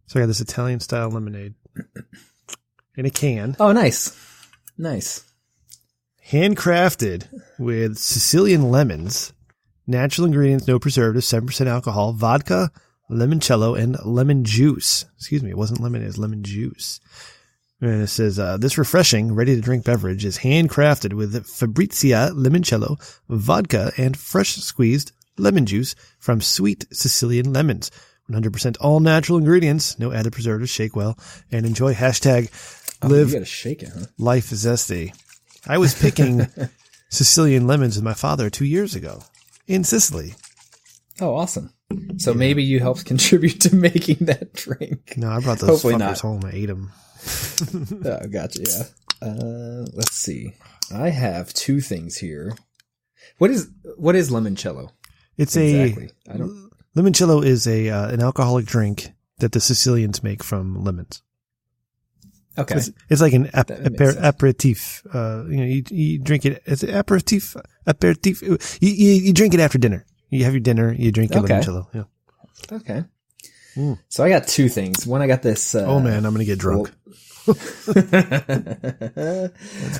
So I got this Italian style lemonade in a can. Oh, nice. Nice. Handcrafted with Sicilian lemons, natural ingredients, no preservatives, 7% alcohol, vodka, limoncello, and lemon juice. Excuse me, it wasn't lemon, it was lemon juice. And it says, this refreshing, ready-to-drink beverage is handcrafted with Fabrizia limoncello, vodka, and fresh squeezed lemon juice from sweet Sicilian lemons. 100% all natural ingredients, no added preservatives. Shake well and enjoy. Hashtag live. You gotta shake it, huh? Life zesty. I was picking Sicilian lemons with my father 2 years ago in Sicily. Oh, awesome. So maybe you helped contribute to making that drink. No, I brought those fuckers home. I ate them. Oh, gotcha. Yeah. Let's see. I have two things here. What is limoncello? It's exactly? Limoncello is an alcoholic drink that the Sicilians make from lemons. Okay. It's like an aperitif. You drink it as an aperitif. You drink it after dinner. You have your dinner, you drink your limoncello. Yeah. Okay. So I got two things. One, I got this. Oh man, I'm going to get drunk.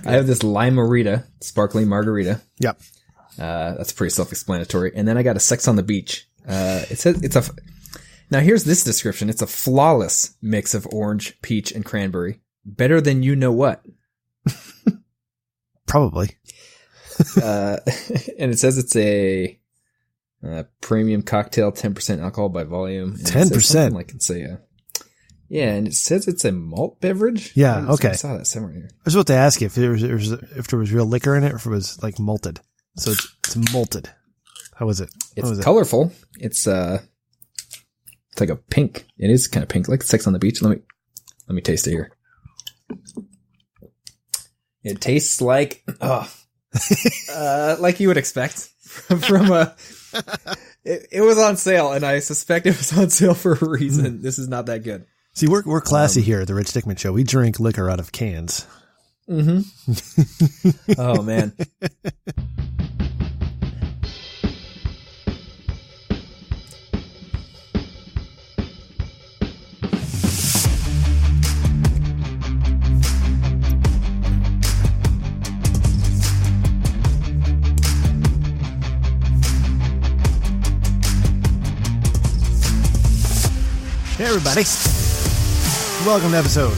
I have this Lime-A-Rita, sparkling margarita. Yep. That's pretty self-explanatory. And then I got a Sex on the Beach. It says now here's this description. It's a flawless mix of orange, peach, and cranberry. Better than you know what. Probably. And it says it's a premium cocktail, 10% alcohol by volume. 10%? I can say, yeah, and it says it's a malt beverage. Yeah, okay. I saw that somewhere here. I was about to ask you if there was real liquor in it or if it was like malted. So it's malted. How is it? It's colorful. It's like a pink. It is kind of pink, like Sex on the Beach. Let me taste it here. It tastes like like you would expect from a. It was on sale, and I suspect it was on sale for a reason. This is not that good. See, we're classy here at the Rich Dickman Show. We drink liquor out of cans. Mm-hmm. Oh man. Hey everybody, welcome to episode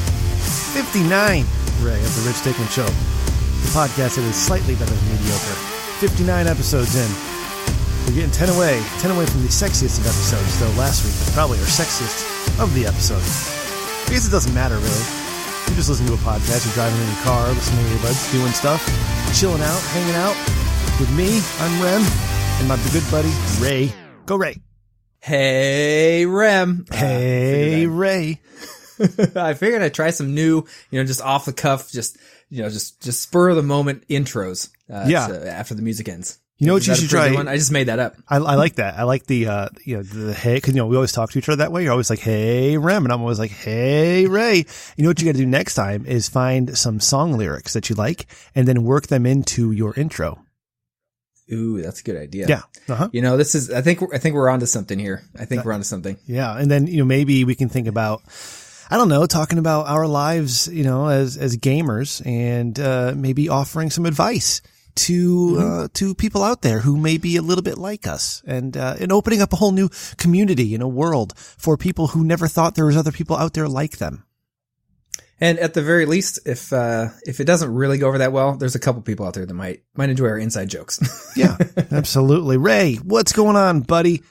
59, Ray, of the Rich Dickman Show, the podcast that is slightly better than mediocre. 59 episodes in. We're getting 10 away from the sexiest of episodes, though last week was probably our sexiest of the episode. I guess it doesn't matter really. You just listen to a podcast, you're driving in your car, listening to earbuds, doing stuff, chilling out, hanging out. With me, I'm Rem, and my good buddy, Ray. Go Ray. Hey, Rem. Hey, Ray. I figured I'd try some new, just off the cuff, just spur of the moment intros. After the music ends. You know what you should try? I just made that up. I like that. I like the hey, cause we always talk to each other that way. You're always like, hey, Rem. And I'm always like, hey, Ray. You know what you got to do next time is find some song lyrics that you like and then work them into your intro. Ooh, that's a good idea. Yeah. Uh-huh. This is, I think we're onto something here. We're onto something. Yeah. And then, maybe we can think about, I don't know, talking about our lives, as gamers and, maybe offering some advice to people out there who may be a little bit like us and opening up a whole new community in a world for people who never thought there was other people out there like them. And at the very least, if it doesn't really go over that well, there's a couple people out there that might enjoy our inside jokes. Yeah, absolutely. Ray, what's going on, buddy?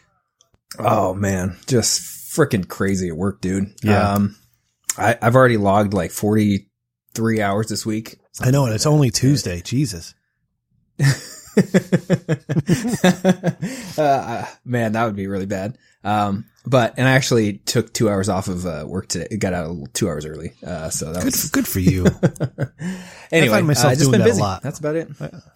Oh man, just freaking crazy at work, dude. Yeah. I've already logged like 43 hours this week. I know, and it's only Tuesday. Jesus. Man, that would be really bad. And I actually took 2 hours off of work today. It got out 2 hours early. So that was good for you. Anyway, I find myself just doing been that busy. a lot. That's about it.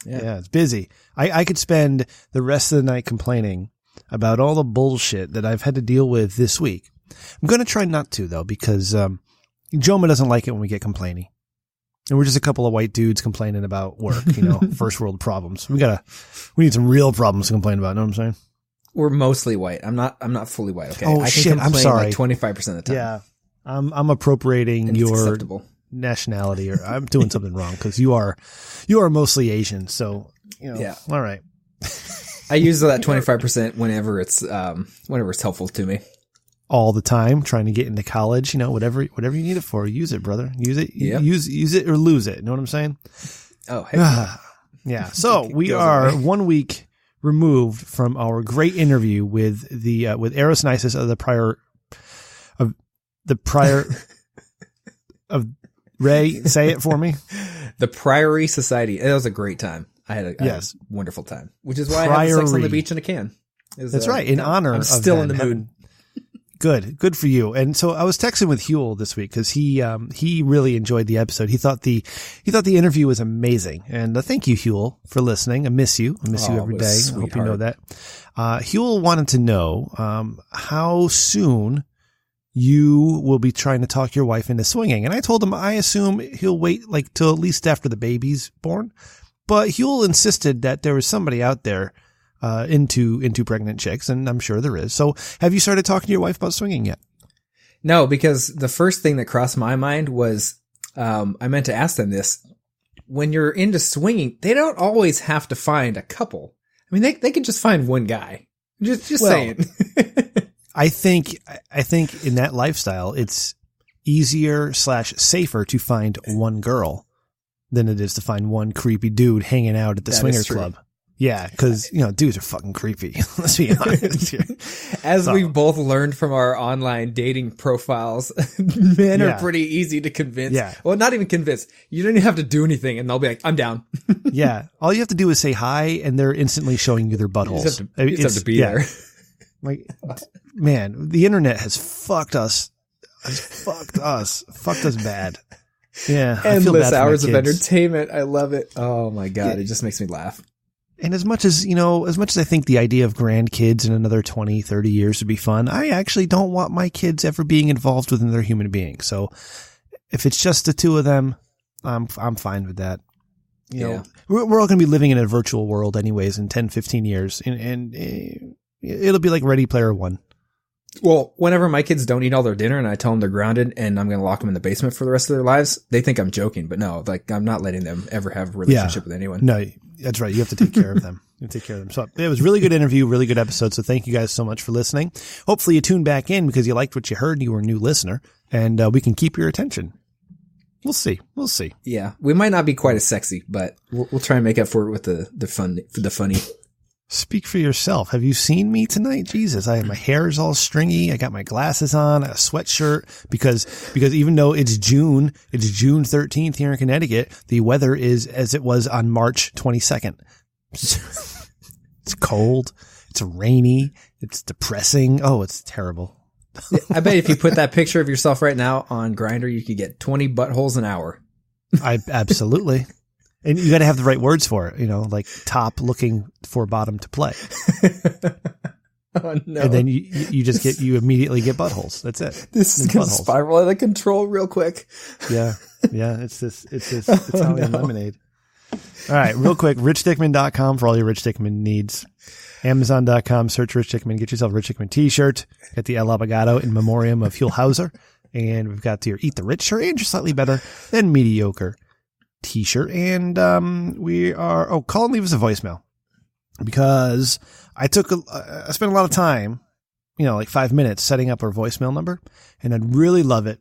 Yeah, it's busy. I could spend the rest of the night complaining about all the bullshit that I've had to deal with this week. I'm going to try not to though, because, Joma doesn't like it when we get complaining. And we're just a couple of white dudes complaining about work, first world problems. We need some real problems to complain about. Know what I'm saying? We're mostly white. I'm not fully white. Okay. Oh, I can shit. I'm complain sorry. Like 25% of the time. Yeah. I'm appropriating your acceptable nationality, or I'm doing something wrong because you are mostly Asian. So, Yeah. All right. I use that 25% whenever it's helpful to me. All the time, trying to get into college, whatever you need it for, use it, brother. Use it. Yep. Use it or lose it. You know what I'm saying? Oh, heck yeah. So we are 1 week removed from our great interview with Eros Nisus of the prior of Ray. Say it for me. The Priory Society. It was a great time. I had a wonderful time, which is why I had sex on the beach in a can. That's right. In honor I'm of still in the mood. Good for you. And so I was texting with Huel this week because he really enjoyed the episode. He thought the interview was amazing. And thank you, Huel, for listening. I miss you. I miss you every day. I hope you know that. Huel wanted to know how soon you will be trying to talk your wife into swinging. And I told him I assume he'll wait till at least after the baby's born. But Huel insisted that there was somebody out there into pregnant chicks, and I'm sure there is. So have you started talking to your wife about swinging yet? No, because the first thing that crossed my mind was I meant to ask them this. When you're into swinging, they don't always have to find a couple. I mean, they can just find one guy. Just saying. I think in that lifestyle, it's easier / safer to find one girl than it is to find one creepy dude hanging out at the swingers club. Yeah, because, dudes are fucking creepy. Let's be honest here. As we've both learned from our online dating profiles, men are pretty easy to convince. Yeah. Well, not even convince. You don't even have to do anything, and they'll be like, I'm down. Yeah. All you have to do is say hi, and they're instantly showing you their buttholes. You just have to be there. Like, man, the internet has fucked us. Fucked us bad. Yeah. Endless hours of entertainment. I love it. Oh, my God. It just makes me laugh. And as much as I think the idea of grandkids in another 20, 30 years would be fun, I actually don't want my kids ever being involved with another human being. So if it's just the two of them, I'm fine with that. You know, we're all going to be living in a virtual world anyways in 10, 15 years. And it'll be like Ready Player One. Well, whenever my kids don't eat all their dinner and I tell them they're grounded and I'm going to lock them in the basement for the rest of their lives, they think I'm joking. But no, I'm not letting them ever have a relationship with anyone. No, that's right. You have to take care of them. So it was a really good interview, really good episode. So thank you guys so much for listening. Hopefully you tuned back in because you liked what you heard and you were a new listener, and we can keep your attention. We'll see. Yeah. We might not be quite as sexy, but we'll try and make up for it with the funny. Speak for yourself. Have you seen me tonight? Jesus, my hair is all stringy. I got my glasses on, a sweatshirt because even though it's June 13th here in Connecticut, the weather is as it was on March 22nd. It's cold. It's rainy. It's depressing. Oh, it's terrible. I bet if you put that picture of yourself right now on Grindr, you could get 20 buttholes an hour. Absolutely. And you got to have the right words for it, like top looking for bottom to play. Oh no! And then you immediately get buttholes. That's it. This is going to spiral out of control real quick. Yeah. It's Italian lemonade. All right, real quick, richdickman.com for all your Rich Dickman needs. Amazon.com, search Rich Dickman, get yourself a Rich Dickman t-shirt. Get the El Abogado in memoriam of Huel Hauser. And we've got your Eat the Rich shirt, and you're slightly better than mediocre t-shirt. And call and leave us a voicemail, because I spent a lot of time, like 5 minutes setting up our voicemail number, and I'd really love it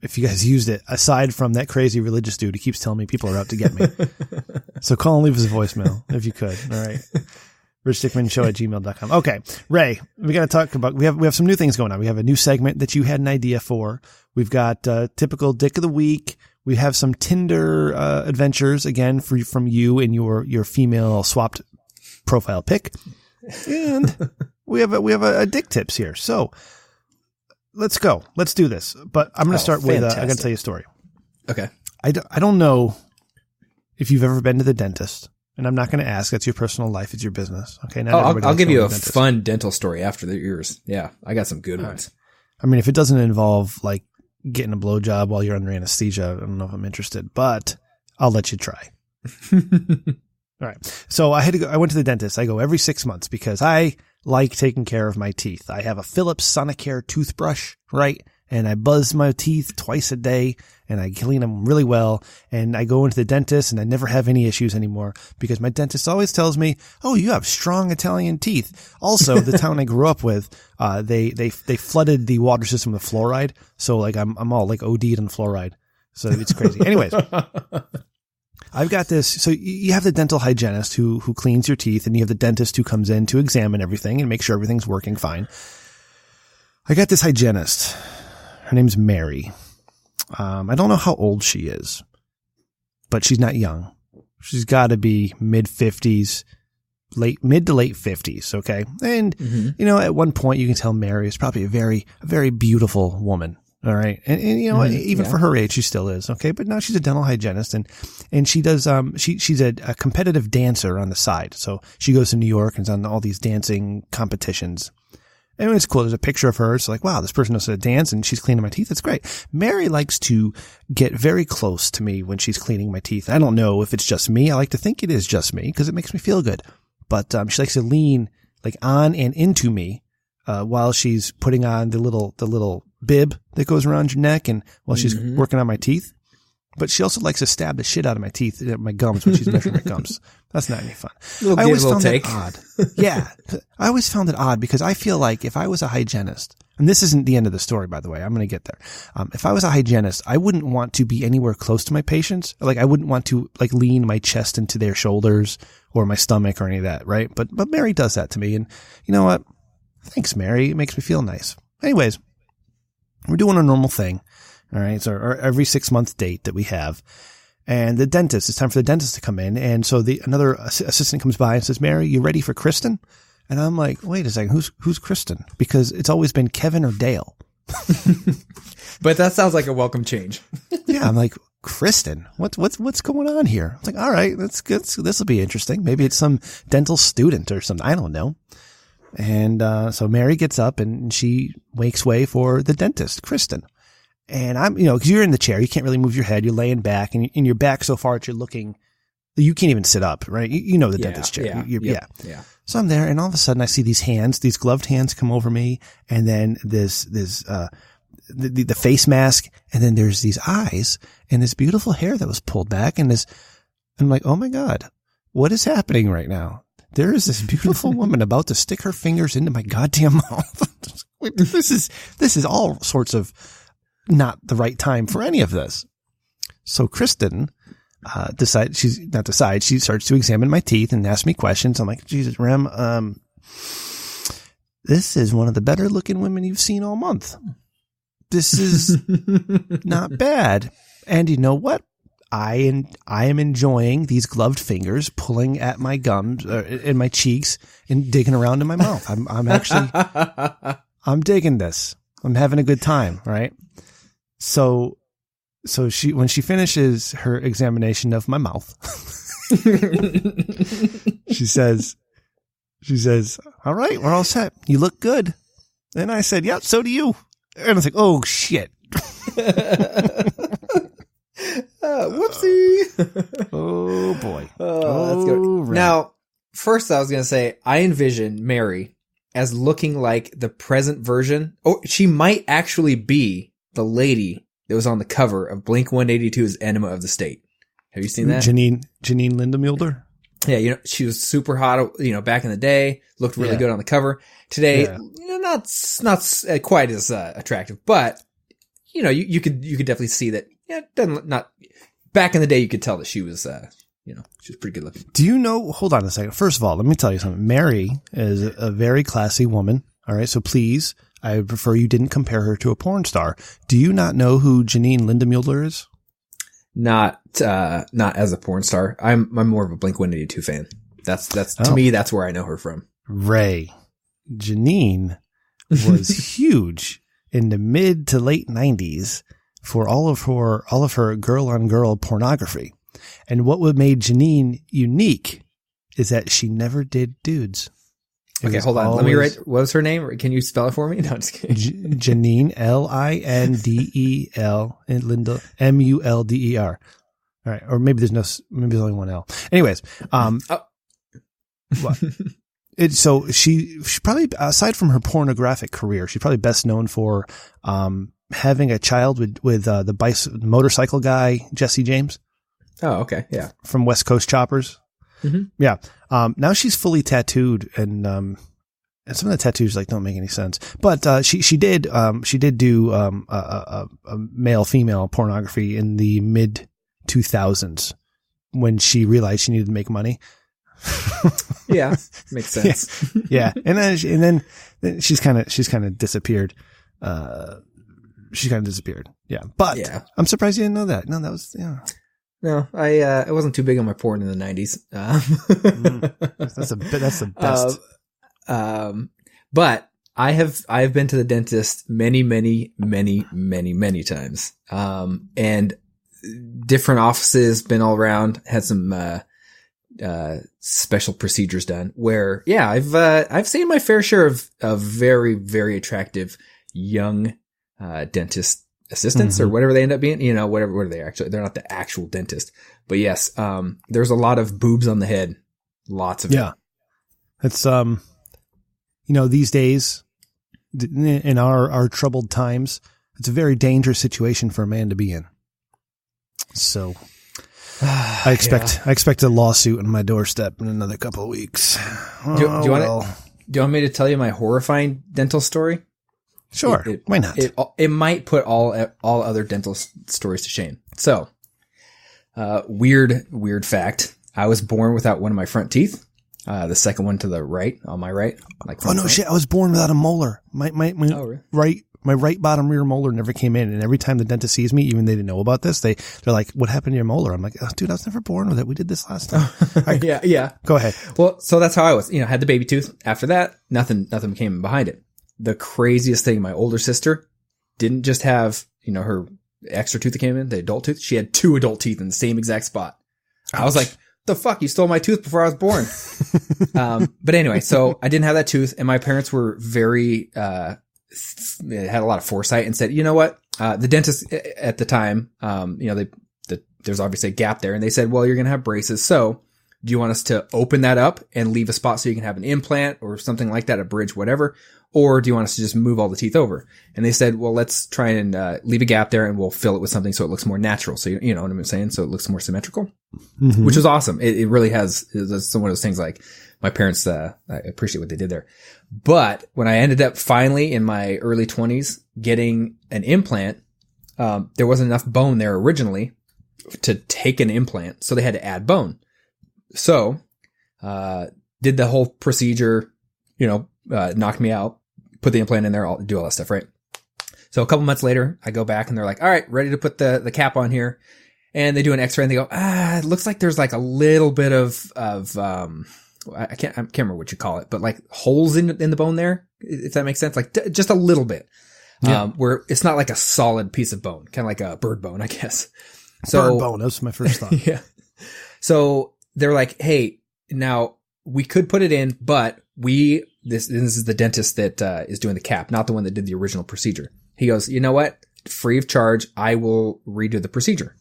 if you guys used it, aside from that crazy religious dude who keeps telling me people are out to get me. So call and leave us a voicemail if you could. All right. richdickmanshow@gmail.com. Okay. Ray, we got to talk about, we have some new things going on. We have a new segment that you had an idea for. We've got typical dick of the week. We have some Tinder adventures again from you and your female swapped profile pic, and we have a dick tips here. So let's go. Let's do this. But I'm going to start with I'm going to tell you a story. Okay. I don't know if you've ever been to the dentist, and I'm not going to ask. That's your personal life. It's your business. Okay. I'll give you a fun dental story after yours. Yeah, I got some good ones. I mean, if it doesn't involve like getting a blowjob while you're under anesthesia, I don't know if I'm interested, but I'll let you try. All right. So I went to the dentist. I go every 6 months because I like taking care of my teeth. I have a Philips Sonicare toothbrush, right? and I buzz my teeth twice a day, and I clean them really well, and I go into the dentist, and I never have any issues anymore because my dentist always tells me, "Oh, you have strong Italian teeth." Also, the town I grew up with, they flooded the water system with fluoride, so like I'm all like OD'd on fluoride, so it's crazy. Anyways. I've got this. So you have the dental hygienist who cleans your teeth, and you have the dentist who comes in to examine everything and make sure everything's working fine. I got this hygienist. Her name's Mary. I don't know how old she is, but she's not young. She's got to be mid-50s, mid to late 50s. Okay. And, you know, at one point you can tell Mary is probably a very beautiful woman. All right. And you know, even for her age, she still is. Okay. But now she's a dental hygienist, and she does, she's a competitive dancer on the side. So she goes to New York and is on all these dancing competitions. And it's cool. There's a picture of her. It's like, wow, this person knows how to dance, and she's cleaning my teeth. It's great. Mary likes to get very close to me when she's cleaning my teeth. I don't know if it's just me. I like to think it is just me because it makes me feel good. But, she likes to lean like on and into me, while she's putting on the little bib that goes around your neck, and while she's working on my teeth. But she also likes to stab the shit out of my teeth, my gums, when she's measuring my gums. That's not any fun. I always found that odd. Yeah. I always found it odd because I feel like if I was a hygienist, and this isn't the end of the story, by the way, I'm going to get there. If I was a hygienist, I wouldn't want to be anywhere close to my patients. Like, I wouldn't want to like lean my chest into their shoulders or my stomach or any of that, right? But Mary does that to me. And you know what? Thanks, Mary. It makes me feel nice. Anyways, we're doing a normal thing. All right. It's our every 6-month date that we have. And the dentist, it's time for the dentist to come in. And so another assistant comes by and says, "Mary, you ready for Kristen?" And I'm like, wait a second, who's Kristen? Because it's always been Kevin or Dale. But that sounds like a welcome change. Yeah. I'm like, Kristen, what's going on here? It's like, all right, that's good. This will be interesting. Maybe it's some dental student or something. I don't know. And, so Mary gets up and she makes way for the dentist, Kristen. And I'm, you know, cause you're in the chair, you can't really move your head. You're laying back, and in your back so far that you're looking, you can't even sit up, right? You know the dentist chair. Yeah. So I'm there, and all of a sudden I see these gloved hands come over me, and then the face mask, and then there's these eyes and this beautiful hair that was pulled back, and I'm like, oh my God, what is happening right now? There is this beautiful woman about to stick her fingers into my goddamn mouth. This is all sorts of not the right time for any of this. So Kristen, she starts to examine my teeth and ask me questions. I'm like, Jesus, Rem, this is one of the better looking women you've seen all month. This is not bad. And you know what? I am enjoying these gloved fingers pulling at my gums, in my cheeks, and digging around in my mouth. I'm digging this. I'm having a good time, right? So when she finishes her examination of my mouth, she says, "All right, we're all set. You look good." And I said, "Yep, so do you." And I was like, "Oh shit." Whoopsie. Oh boy. That's good. Right. Now, first I was going to say, I envision Mary as looking like the present version. Oh, she might actually be the lady that was on the cover of Blink-182's Enema of the State. Have you seen that? Janine Lindemulder? Yeah, you know, she was super hot, you know, back in the day, looked really good on the cover. Today, you know, not quite as attractive, but you know, you could definitely see that. Yeah, not back in the day, you could tell that she was, you know, she was pretty good looking. Do you know? Hold on a second. First of all, let me tell you something. Mary is a very classy woman. All right, so please, I would prefer you didn't compare her to a porn star. Do you not know who Janine Lindemulder is? Not as a porn star. I'm more of a Blink-182 fan. That's to me, that's where I know her from. Ray. Janine was huge in the mid to late 90s for all of her girl on girl pornography. And what would made Janine unique is that she never did dudes. Okay, hold on. Let me write. What was her name? Can you spell it for me? No, I'm just kidding. Janine, Lindel, and Linda, Mulder. All right. Or maybe there's only one L. Anyways, what? So she probably, aside from her pornographic career, she's probably best known for, having a child with the motorcycle guy, Jesse James. Oh, okay. Yeah. From West Coast Choppers. Mm-hmm. Yeah. Now she's fully tattooed and some of the tattoos like don't make any sense, but she did do a male female pornography in the mid 2000s when she realized she needed to make money. Yeah, makes sense. Yeah. And then she's kind of disappeared. She kind of disappeared. Yeah. But yeah. I'm surprised you didn't know that. No, that was, yeah. No, I wasn't too big on my porn in the 90s. That's the best. But I've been to the dentist many times. And different offices, been all around, had some, special procedures done where, yeah, I've seen my fair share of very, very attractive young, dentist assistants or whatever they end up being, what are they actually? They're not the actual dentist, but yes, there's a lot of boobs on the head. Lots of it. Yeah. It's, these days in our troubled times, it's a very dangerous situation for a man to be in. So I expect a lawsuit on my doorstep in another couple of weeks. Do you want me to tell you my horrifying dental story? Sure. Why not? It might put all other dental stories to shame. So, weird fact. I was born without one of my front teeth. The second one to the right, on my right. Shit. I was born without a molar. My really? My right bottom rear molar never came in. And every time the dentist sees me, even they didn't know about this, they're like, what happened to your molar? I'm like, oh, dude, I was never born with it. We did this last time. Yeah. Go ahead. Well, so that's how I was, had the baby tooth. After that, nothing came behind it. The craziest thing, my older sister didn't just have, her extra tooth that came in, the adult tooth. She had 2 adult teeth in the same exact spot. Ouch. I was like, the fuck, you stole my tooth before I was born. But anyway, so I didn't have that tooth, and my parents were very, they had a lot of foresight and said, you know what? The dentist at the time, there's obviously a gap there, and they said, well, you're going to have braces. So do you want us to open that up and leave a spot so you can have an implant or something like that, a bridge, whatever? Or do you want us to just move all the teeth over? And they said, well, let's try and leave a gap there and we'll fill it with something so it looks more natural. So you know what I'm saying? So it looks more symmetrical, which was awesome. It really has. It's one of those things like my parents, I appreciate what they did there. But when I ended up finally in my early 20s getting an implant, there wasn't enough bone there originally to take an implant. So they had to add bone. So, did the whole procedure, knocked me out, put the implant in there, I'll do all that stuff, right? So a couple months later, I go back and they're like, all right, ready to put the cap on here. And they do an x-ray and they go, it looks like there's like a little bit of I can't remember what you call it, but like holes in the bone there, if that makes sense. Like just a little bit, where it's not like a solid piece of bone, kind of like a bird bone, I guess. So bird bone, that was my first thought. Yeah. So they're like, hey, now we could put it in, but this is the dentist that is doing the cap, not the one that did the original procedure. He goes, you know what? Free of charge, I will redo the procedure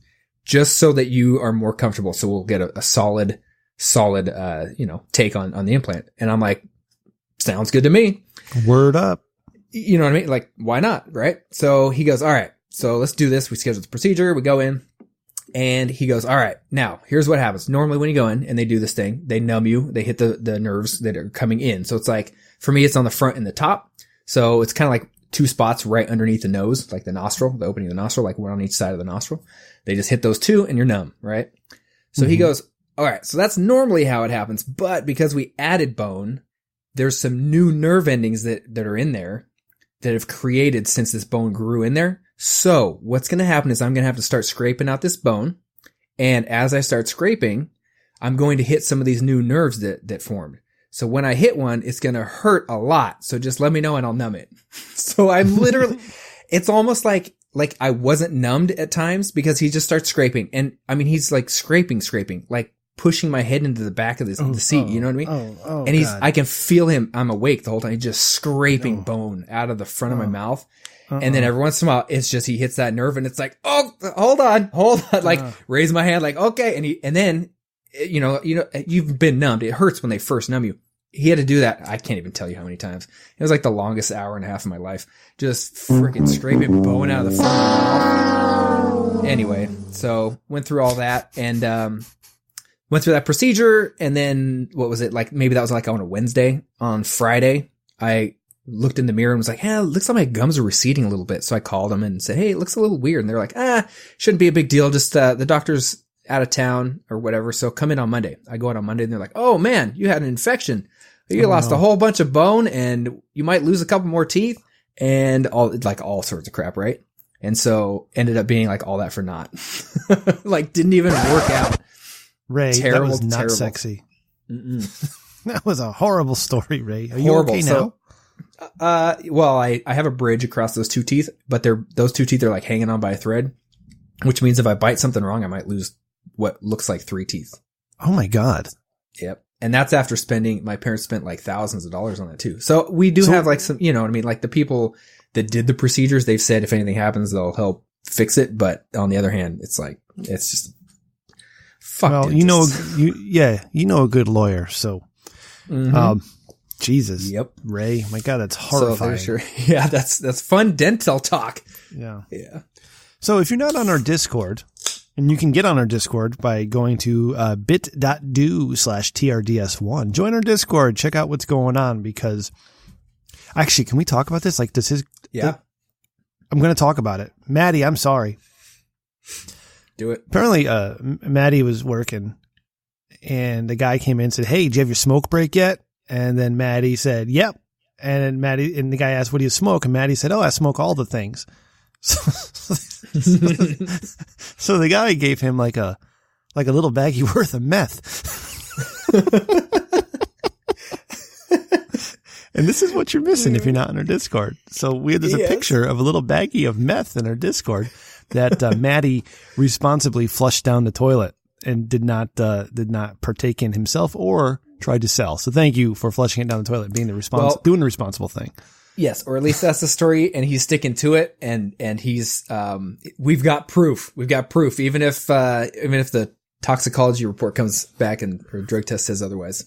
just so that you are more comfortable. So we'll get a solid, take on the implant. And I'm like, sounds good to me. Word up. You know what I mean? Like, why not? Right? So he goes, all right, so let's do this. We schedule the procedure. We go in. And he goes, all right, now here's what happens. Normally when you go in and they do this thing, they numb you, they hit the nerves that are coming in. So it's like, for me, it's on the front and the top. So it's kind of like 2 spots right underneath the nose, like the nostril, the opening of the nostril, like one on each side of the nostril. They just hit those 2 and you're numb, right? So he goes, all right, so that's normally how it happens. But because we added bone, there's some new nerve endings that are in there that have created since this bone grew in there. So what's going to happen is I'm going to have to start scraping out this bone. And as I start scraping, I'm going to hit some of these new nerves that formed. So when I hit one, it's going to hurt a lot. So just let me know and I'll numb it. So I'm literally, it's almost like I wasn't numbed at times because he just starts scraping. And I mean, he's like scraping, like pushing my head into the back of the seat. You know what I mean? And I can feel him. I'm awake the whole time. He's just scraping bone out of the front of my mouth. And then every once in a while, it's just, he hits that nerve and it's like, oh, hold on. Like raise my hand, like, okay. And then, you've been numbed. It hurts when they first numb you. he had to do that. I can't even tell you how many times. It was like the longest hour and a half of my life. Just freaking scraping bone out of the front of my mouth. Anyway, so went through all that and went through that procedure. And then what was it? Like maybe that was like on a Wednesday. On Friday, I looked in the mirror and was like, it looks like my gums are receding a little bit. So I called them and said, hey, it looks a little weird. And they're like, shouldn't be a big deal. Just the doctor's out of town or whatever. So come in on Monday. I go in on Monday and they're like, oh man, you had an infection. You lost a whole bunch of bone and you might lose a couple more teeth and all sorts of crap. Right. And so ended up being like all that for naught. Like didn't even work out. Ray, terrible, that was not terrible. Sexy. That was a horrible story, Ray. Are you Horrible. okay now? Well, I have a bridge across those two teeth, but those two teeth are like hanging on by a thread, which means if I bite something wrong, I might lose what looks like 3 teeth. Oh my God. Yep. And that's after my parents spent like thousands of dollars on that too. So we do have like some, you know what I mean? Like the people that did the procedures, they've said if anything happens, they'll help fix it. But on the other hand, it's like, it's just fuck. Well, dentists. you know a good lawyer. So, Jesus. Yep. Ray, my God, that's horrifying. So yeah, that's fun dental talk. Yeah. Yeah. So if you're not on our Discord, and you can get on our Discord by going to bit.do/TRDS1. Join our Discord. Check out what's going on because actually, can we talk about this? Like, Yeah. I'm going to talk about it. Matty, I'm sorry. Do it. Apparently, Matty was working and the guy came in and said, hey, did you have your smoke break yet? And then Matty said, yep. And then the guy asked, what do you smoke? And Matty said, oh, I smoke all the things. So the guy gave him like a little baggie worth of meth. And this is what you're missing if you're not in our Discord. So there's a picture of a little baggie of meth in our Discord that Matty responsibly flushed down the toilet and did not partake in himself or tried to sell. So thank you for flushing it down the toilet, being doing the responsible thing. Yes, or at least that's the story, and he's sticking to it, and he's we've got proof. We've got proof, even if the toxicology report comes back or drug test says otherwise.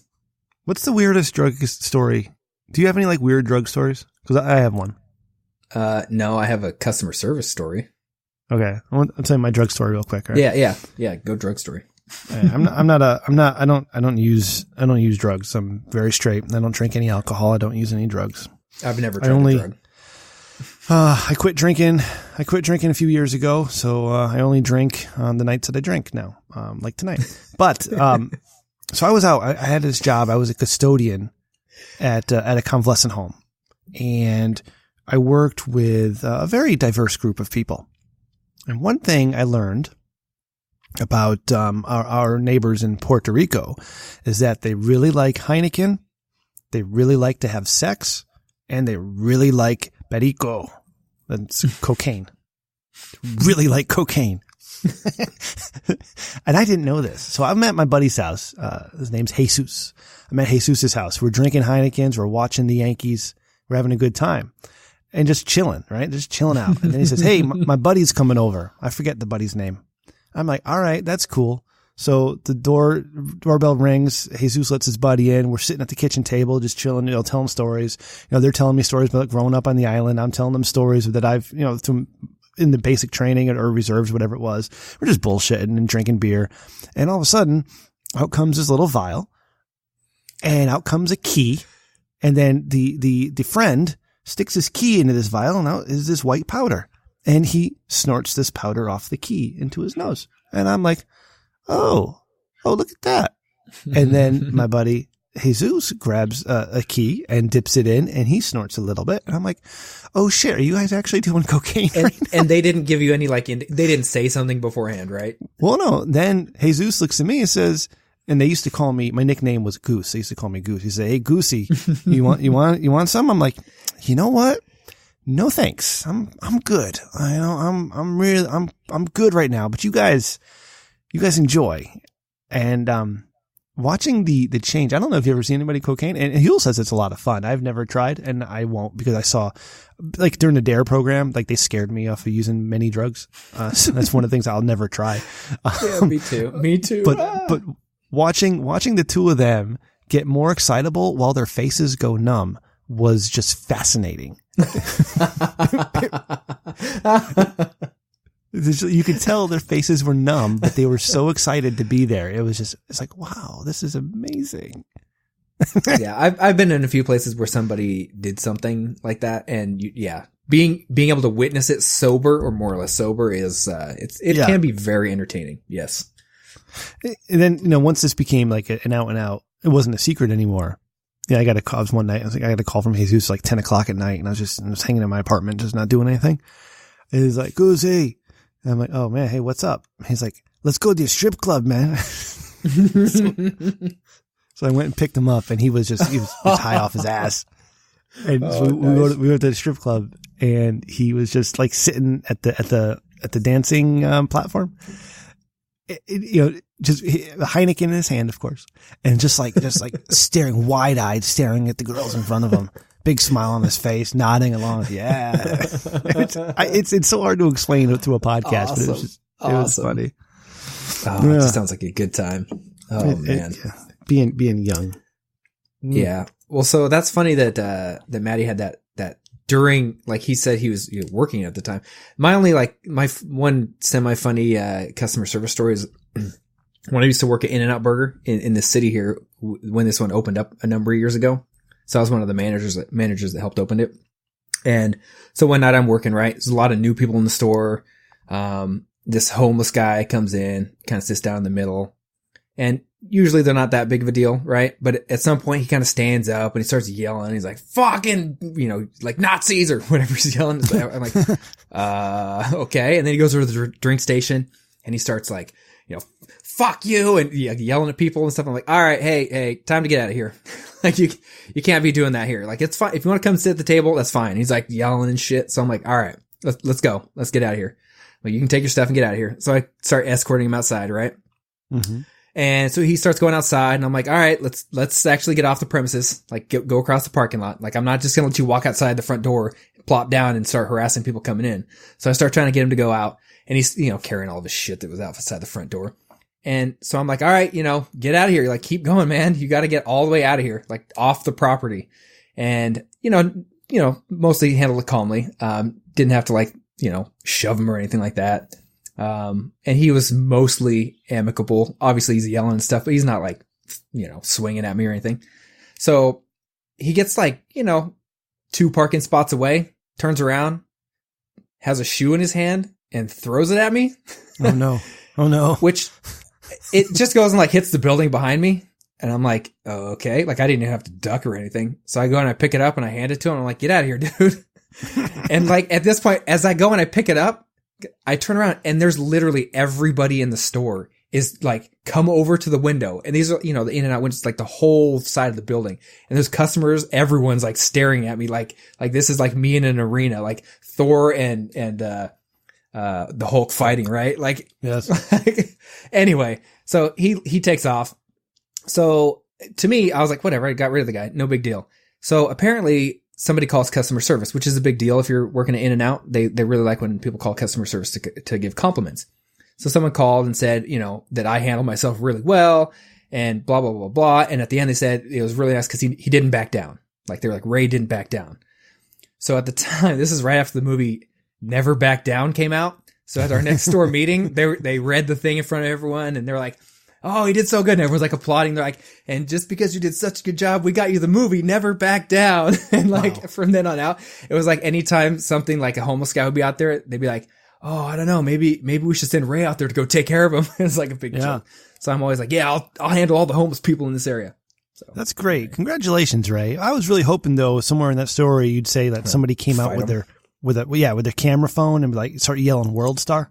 What's the weirdest drug story? Do you have any like weird drug stories? Because I have one. No, I have a customer service story. Okay, I'll tell you my drug story real quick. Right? Yeah. Go drug story. I don't use drugs. I'm very straight. I don't drink any alcohol. I don't use any drugs. I've never tried a drug. I quit drinking. I quit drinking a few years ago, so I only drink on the nights that I drink now, like tonight. But so I was out. I had this job. I was a custodian at a convalescent home, and I worked with a very diverse group of people. And one thing I learned about our neighbors in Puerto Rico is that they really like Heineken, they really like to have sex, and they really like perico. That's cocaine. Really like cocaine. And I didn't know this. So I'm at my buddy's house. His name's Jesus. I'm at Jesus's house. We're drinking Heinekens. We're watching the Yankees. We're having a good time. And just chilling, right? Just chilling out. And then he says, hey, my buddy's coming over. I forget the buddy's name. I'm like, all right, that's cool. So the doorbell rings. Jesus lets his buddy in. We're sitting at the kitchen table, just chilling. Tell them stories. They're telling me stories about growing up on the island. I'm telling them stories that I've, in the basic training or reserves, whatever it was. We're just bullshitting and drinking beer. And all of a sudden, out comes this little vial, and out comes a key. And then the friend sticks his key into this vial, and out is this white powder. And he snorts this powder off the key into his nose. And I'm like, oh, look at that. And then my buddy Jesus grabs a key and dips it in, and he snorts a little bit. And I'm like, oh shit, are you guys actually doing cocaine right now? And they didn't give you any, they didn't say something beforehand, right? Well, no. Then Jesus looks at me and says, and they used to call me, my nickname was Goose. They used to call me Goose. He said, hey, Goosey, you want some? I'm like, you know what? No, thanks. I'm good. I'm good right now, but you guys enjoy. And, watching the change, I don't know if you ever seen anybody cocaine, and Huel says it's a lot of fun. I've never tried, and I won't, because I saw, during the DARE program, they scared me off of using many drugs. So that's one of the things I'll never try. Yeah, me too. But watching the two of them get more excitable while their faces go numb was just fascinating. You could tell their faces were numb, but they were so excited to be there. It's like, wow, this is amazing. Yeah, I've been in a few places where somebody did something like that, and being able to witness it sober or more or less sober is it can be very entertaining. Yes. And then once this became like an out and out, it wasn't a secret anymore. Yeah, I got a call one night. I got a call from Jesus like 10 o'clock at night, and I was hanging in my apartment, just not doing anything. And he's like, "Hey," and I'm like, "Oh man, hey, what's up?" He's like, "Let's go to a strip club, man." So I went and picked him up, and he was high off his ass. And so we went to the strip club, and he was just like sitting at the dancing platform. Just Heineken in his hand, of course, and just like staring wide-eyed, staring at the girls in front of him. Big smile on his face, nodding along. Yeah, it's so hard to explain it through a podcast, but it was funny. Oh, it just sounds like a good time. Oh man. Being young. Yeah. Well, so that's funny that Matty had that during, like he said he was working at the time. My one semi-funny customer service story is when I used to work at In-N-Out Burger in the city here when this one opened up a number of years ago. So I was one of the managers that helped open it. And so one night I'm working, right? There's a lot of new people in the store. This homeless guy comes in, kind of sits down in the middle, and usually they're not that big of a deal, right? But at some point he kind of stands up and he starts yelling. He's like, fucking, like Nazis or whatever he's yelling. I'm like, okay. And then he goes over to the drink station and he starts like, fuck you, and yelling at people and stuff. I'm like, all right, hey, time to get out of here. Like you can't be doing that here. Like it's fine. If you want to come sit at the table, that's fine. He's like yelling and shit. So I'm like, all right, let's go. Let's get out of here. Like you can take your stuff and get out of here. So I start escorting him outside, right? Mm-hmm. And so he starts going outside, and I'm like, all right, let's actually get off the premises, like go across the parking lot. Like I'm not just going to let you walk outside the front door, plop down and start harassing people coming in. So I start trying to get him to go out, and he's, carrying all of his shit that was outside the front door. And so I'm like, all right, get out of here. Like, keep going, man. You got to get all the way out of here, like off the property. And, mostly handled it calmly. Didn't have to shove him or anything like that. And he was mostly amicable. Obviously he's yelling and stuff, but he's not like, swinging at me or anything. So he gets 2 parking spots away, turns around, has a shoe in his hand and throws it at me. Oh no. Which it just goes and hits the building behind me. And I'm like, oh, okay. Like I didn't even have to duck or anything. So I go and I pick it up and I hand it to him. I'm like, get out of here, dude. And at this point, as I go and I pick it up, I turn around and there's literally everybody in the store is come over to the window. And these are, the In-N-Out windows, the whole side of the building. And there's customers, everyone's staring at me like this is me in an arena, like Thor and the Hulk fighting, right? Yes. Anyway, so he takes off. So to me, I was like, whatever, I got rid of the guy. No big deal. So apparently somebody calls customer service, which is a big deal. If you're working at In-N-Out, they really like when people call customer service to give compliments. So someone called and said, that I handle myself really well and blah, blah, blah, blah. And at the end, they said it was really nice because he didn't back down. They were like, Ray didn't back down. So at the time, this is right after the movie Never Back Down came out. So at our next door meeting, they read the thing in front of everyone and they're like, oh, he did so good. And everyone's applauding. They're like, and just because you did such a good job, we got you the movie Never Back Down. And wow. From then on out, it was anytime something a homeless guy would be out there, they'd be like, oh, I don't know, maybe we should send Ray out there to go take care of him. It's a big joke. So I'm always I'll handle all the homeless people in this area. So that's great. Congratulations, Ray. I was really hoping though, somewhere in that story, you'd say that somebody came out with their camera phone and start yelling World Star.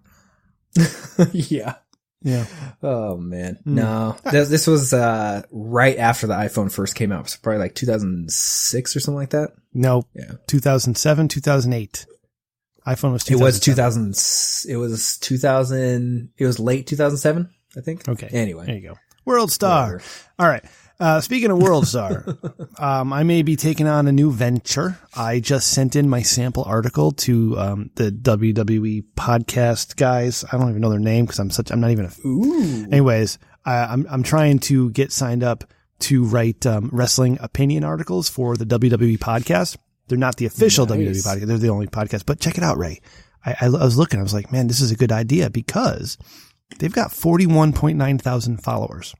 Yeah. Yeah. Oh man. No, this was, right after the iPhone first came out. So probably 2006 or something like that. No. Yeah. 2007, 2008. iPhone was 2000. It was 2000. It was late 2007, I think. Okay. Anyway. There you go. World Star. All right. Speaking of World Star, I may be taking on a new venture. I just sent in my sample article to the WWE podcast guys. I don't even know their name because I'm not even Ooh. Anyways, I'm trying to get signed up to write wrestling opinion articles for the WWE podcast. They're not the official WWE podcast. They're the only podcast. But check it out, Ray. I was looking. I was like, man, this is a good idea because they've got 41.9 thousand followers.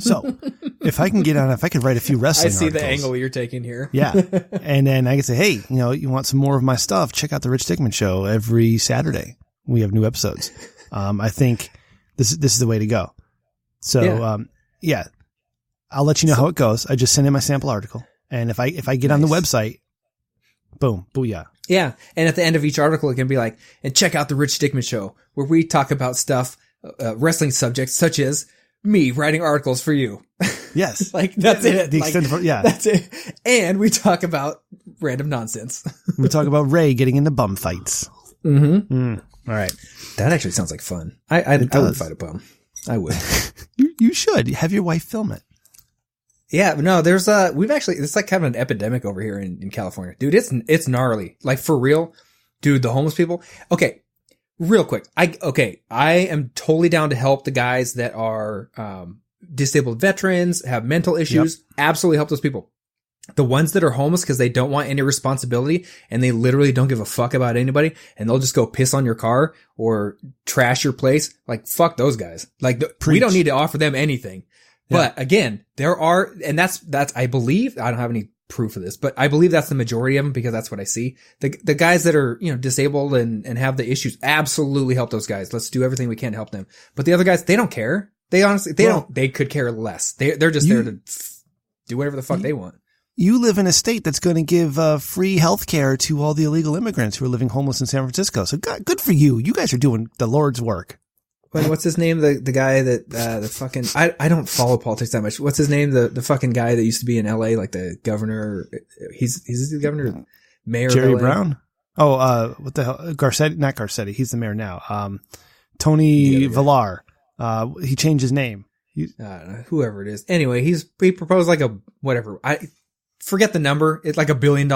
So if I could write a few wrestling articles. I see the angle you're taking here. Yeah. And then I can say, hey, you want some more of my stuff? Check out the Rich Dickman Show every Saturday. We have new episodes. I think this is the way to go. So, yeah, I'll let you know how it goes. I just send in my sample article. And if I get on the website, boom, booyah. Yeah. And at the end of each article, it can be like, and check out the Rich Dickman Show, where we talk about stuff, wrestling subjects, such as me writing articles for you. Yes. Like, that's it. The extent of, yeah. That's it. And we talk about random nonsense. We talk about Ray getting into bum fights. Mm-hmm. All right. That actually sounds like fun. I would fight a bum. I would. You should. Have your wife film it. Yeah, no, it's like kind of an epidemic over here in California. Dude, it's gnarly. Like, for real. Dude, the homeless people. Okay. Real quick. I am totally down to help the guys that are, disabled veterans, have mental issues. Yep. Absolutely help those people. The ones that are homeless because they don't want any responsibility and they literally don't give a fuck about anybody and they'll just go piss on your car or trash your place. Like, fuck those guys. Like, we don't need to offer them anything. Yeah. But again, there are, and that's, I believe, I don't have any proof of this, but I believe that's the majority of them because that's what I see. The guys that are, disabled and have the issues, absolutely help those guys. Let's do everything we can to help them. But the other guys, they don't care. They honestly, they could care less. They're just there to do whatever the fuck they want. You live in a state that's going to give free health care to all the illegal immigrants who are living homeless in San Francisco. So good for you. You guys are doing the Lord's work. Wait, what's his name? The guy that, the fucking, I don't follow politics that much. What's his name? The fucking guy that used to be in LA, like the governor. He's the governor, mayor Jerry of LA. Brown. Oh, what the hell? Garcetti, not Garcetti. He's the mayor now. Tony Villar. He changed his name. Whoever it is. Anyway, he proposed like a, whatever. I forget the number. It's like $1 billion.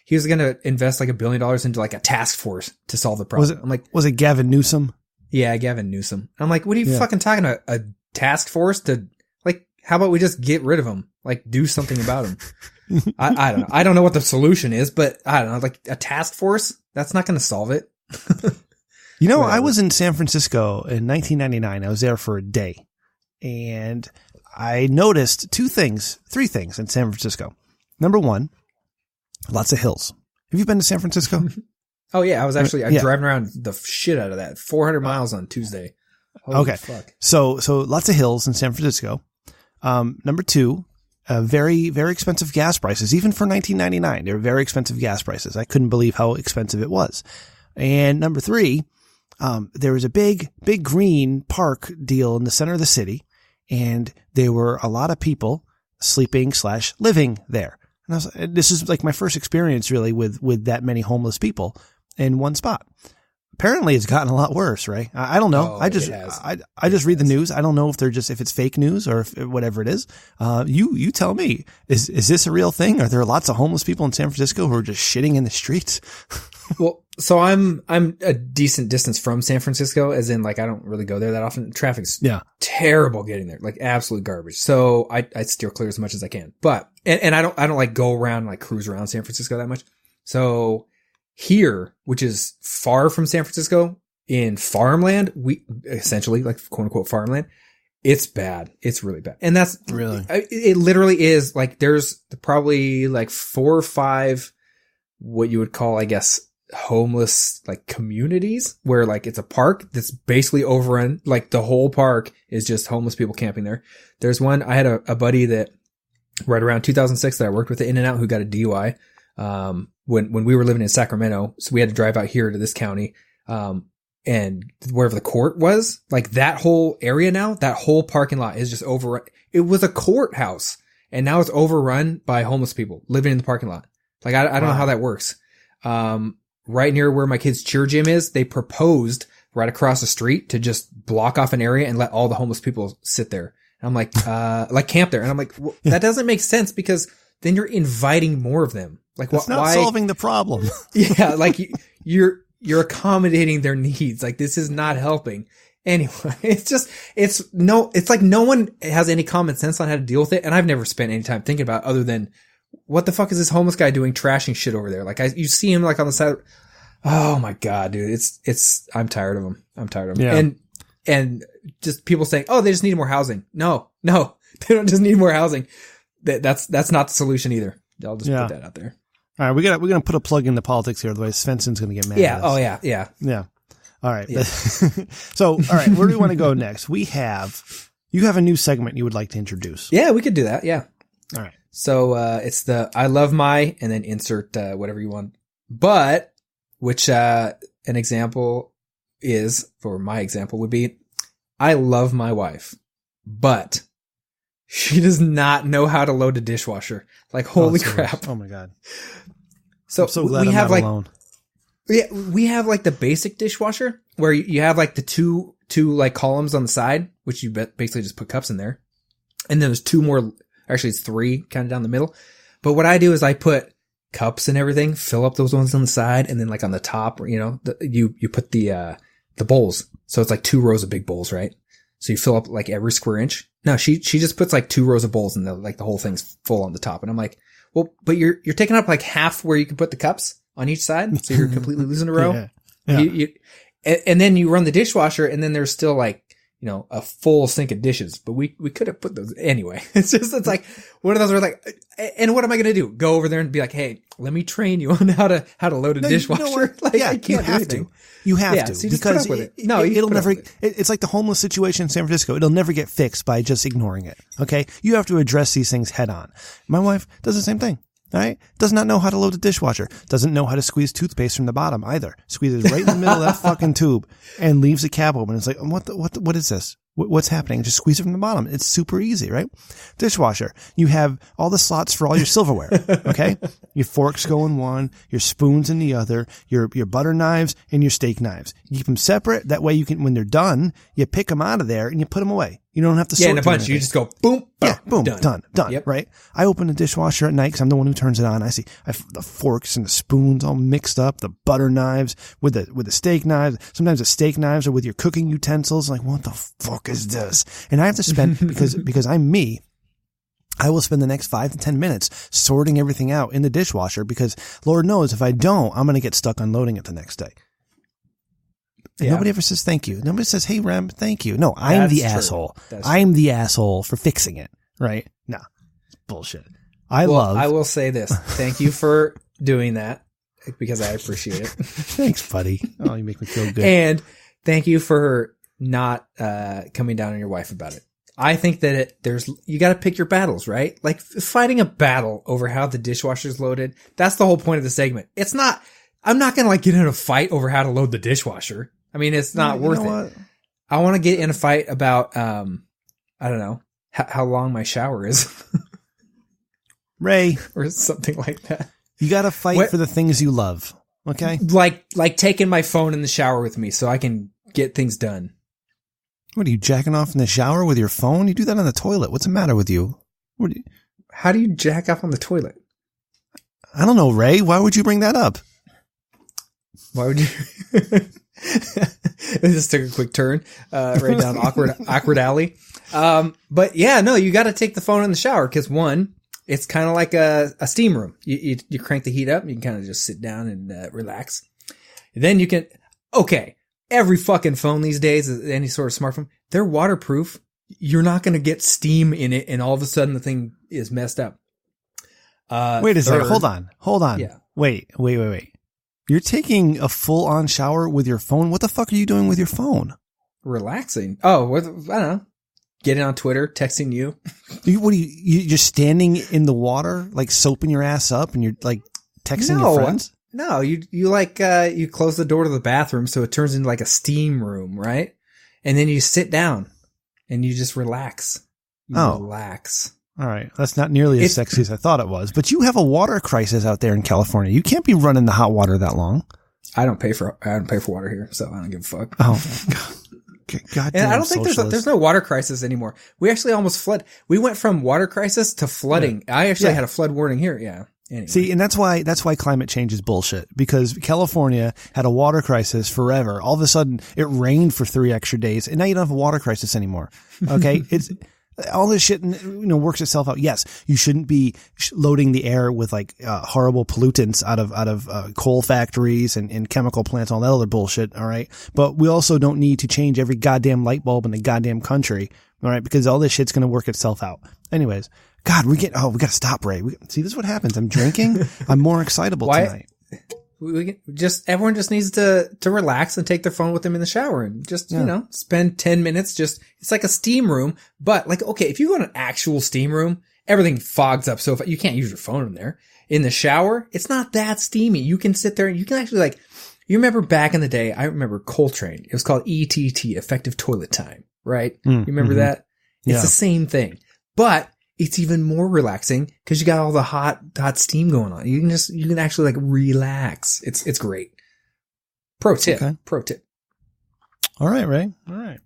He was going to invest like $1 billion into like a task force to solve the problem. Was it Gavin Newsom? Yeah, Gavin Newsom. I'm like, what are you fucking talking about? A task force to, like, how about we just get rid of him? Like, do something about him. I don't know. I don't know what the solution is, but I don't know. Like, a task force? That's not going to solve it. I was in San Francisco in 1999. I was there for a day. And I noticed three things in San Francisco. Number one, lots of hills. Have you been to San Francisco? Oh, yeah. I was actually driving around the shit out of that. 400 miles on Tuesday. Holy fuck. So lots of hills in San Francisco. Number two, very, very expensive gas prices. Even for 1999, they were very expensive gas prices. I couldn't believe how expensive it was. And number three, there was a big green park deal in the center of the city. And there were a lot of people sleeping/living there. And this is like my first experience really with that many homeless people in one spot. Apparently it's gotten a lot worse, right? I don't know. I just read the news. I don't know if if it's fake news or whatever it is. You tell me, is this a real thing? Are there lots of homeless people in San Francisco who are just shitting in the streets? Well, so I'm a decent distance from San Francisco, as in like I don't really go there that often. Traffic's terrible getting there, like absolute garbage. So I steer clear as much as I can. But and I don't like go around and like cruise around San Francisco that much. So here, which is far from San Francisco, in farmland, we essentially like quote unquote farmland. It's bad. It's really bad. And that's really, it literally is like there's probably like 4 or 5 what you would call, I guess, homeless like communities where like it's a park that's basically overrun. Like the whole park is just homeless people camping there. There's one, I had a buddy that right around 2006 that I worked with at In-N-Out who got a DUI. When we were living in Sacramento, so we had to drive out here to this county. And wherever the court was, like that whole area now, that whole parking lot is just overrun. It was a courthouse and now it's overrun by homeless people living in the parking lot. Like, I don't know how that works. Right near where my kid's cheer gym is, they proposed right across the street to just block off an area and let all the homeless people sit there. And I'm like camp there. And I'm like, well, that doesn't make sense because then you're inviting more of them. Like, it's not solving the problem. Yeah. Like you're accommodating their needs. Like this is not helping. Anyway, it's like no one has any common sense on how to deal with it. And I've never spent any time thinking about it other than what the fuck is this homeless guy doing trashing shit over there? Like you see him like on the side. Oh my God, dude. I'm tired of him. Yeah. And just people saying, oh, they just need more housing. No, they don't just need more housing. That's not the solution either. I'll just put that out there. All right. We're going to put a plug into politics here. Otherwise Svensson's going to get mad. Yeah. At us. Oh yeah. Yeah. Yeah. All right. Yeah. So, all right. Where do we want to go next? You have a new segment you would like to introduce. Yeah, we could do that. Yeah. All right. So, it's the, I love my, and then insert, whatever you want, but which, an example is, for my example would be, I love my wife, but she does not know how to load a dishwasher. Like, holy crap. Oh my God. So, I'm so glad we I'm have not like, alone. yeah, we have like the basic dishwasher where you have like the two like columns on the side, which you basically just put cups in there. And then there's two more, actually it's three kind of down the middle. But what I do is I put cups and everything, fill up those ones on the side. And then like on the top, you put the bowls. So it's like 2 rows of big bowls, right? So you fill up like every square inch. No, she just puts like 2 rows of bowls and the whole thing's full on the top. And I'm like, well, but you're taking up like half where you can put the cups on each side. So you're completely losing a row. Yeah. And then you run the dishwasher and then there's still like, a full sink of dishes, but we could have put those anyway. It's like one of those where like, and what am I going to do? Go over there and be like, hey, let me train you on how to load a dishwasher. You know what? Like, yeah, I can't you have to. You have to, so you because it'll never. It's like the homeless situation in San Francisco. It'll never get fixed by just ignoring it. Okay, you have to address these things head on. My wife does the same thing. All right, does not know how to load a dishwasher. Doesn't know how to squeeze toothpaste from the bottom either. Squeezes right in the middle of that fucking tube and leaves the cap open. It's like, what is this? What's happening? Just squeeze it from the bottom. It's super easy, right? Dishwasher. You have all the slots for all your silverware. Okay. Your forks go in one, your spoons in the other, your butter knives and your steak knives. You keep them separate. That way you can, when they're done, you pick them out of there and you put them away. You don't have to sort in a bunch. You just go boom. Yeah. Boom. Done. Yep. Right. I open the dishwasher at night because I'm the one who turns it on. I see the forks and the spoons all mixed up, the butter knives with the steak knives. Sometimes the steak knives are with your cooking utensils. Like, what the fuck is this? And I have to spend, because I'm me, I will spend the next 5 to 10 minutes sorting everything out in the dishwasher because Lord knows if I don't, I'm going to get stuck unloading it the next day. And nobody ever says thank you. Nobody says, hey, Rem, thank you. No, I'm the asshole. I'm the asshole for fixing it. Right? No. Bullshit. I will say this. Thank you for doing that because I appreciate it. Thanks, buddy. Oh, you make me feel good. And thank you for not coming down on your wife about it. I think that you got to pick your battles, right? Like fighting a battle over how the dishwasher's loaded. That's the whole point of the segment. I'm not going to like get in a fight over how to load the dishwasher. I mean, it's not worth it. I want to get in a fight about, I don't know, how long my shower is. Ray. Or something like that. You got to fight for the things you love. Okay. Like taking my phone in the shower with me so I can get things done. What are you jacking off in the shower with your phone? You do that on the toilet. What's the matter with you? How do you jack off on the toilet? I don't know, Ray. Why would you bring that up? Why would you? It just took a quick turn, right down awkward alley. But yeah, no, you got to take the phone in the shower because one, it's kind of like a steam room. You crank the heat up, you can kind of just sit down and relax. And then you can, every fucking phone these days, any sort of smartphone, they're waterproof. You're not going to get steam in it, and all of a sudden the thing is messed up. Wait a second. Hold on. Yeah. Wait. You're taking a full-on shower with your phone? What the fuck are you doing with your phone? Relaxing. Oh, I don't know. Getting on Twitter, texting you. What are you just standing in the water, like soaping your ass up and you're like texting your friends? No, you you close the door to the bathroom so it turns into like a steam room, right? And then you sit down and you just relax. Relax. All right. That's not nearly as sexy as I thought it was, but you have a water crisis out there in California. You can't be running the hot water that long. I don't pay for water here, so I don't give a fuck. Oh my God. Goddamn. And I don't think there's no water crisis anymore. We actually almost flood. We went from water crisis to flooding. Yeah. I actually had a flood warning here. Yeah. Anyway. See, and that's why climate change is bullshit, because California had a water crisis forever. All of a sudden it rained for 3 extra days and now you don't have a water crisis anymore. Okay. It's all this shit, works itself out. Yes. You shouldn't be loading the air with horrible pollutants out of coal factories and chemical plants, all that other bullshit. All right. But we also don't need to change every goddamn light bulb in the goddamn country. All right. Because all this shit's going to work itself out. Anyways. God, we got to stop, Ray. See, this is what happens. I'm drinking. I'm more excitable tonight. Everyone just needs to relax and take their phone with them in the shower and just, spend 10 minutes. It's like a steam room, but okay, if you go in an actual steam room, everything fogs up. So you can't use your phone in there. In the shower, it's not that steamy. You can sit there and you can actually you remember back in the day, I remember Coltrane. It was called ETT, Effective Toilet Time, right? You remember that? It's the same thing, but it's even more relaxing because you got all the hot steam going on. You can actually relax. It's great. Pro tip. Okay. Pro tip. All right, Ray. All right.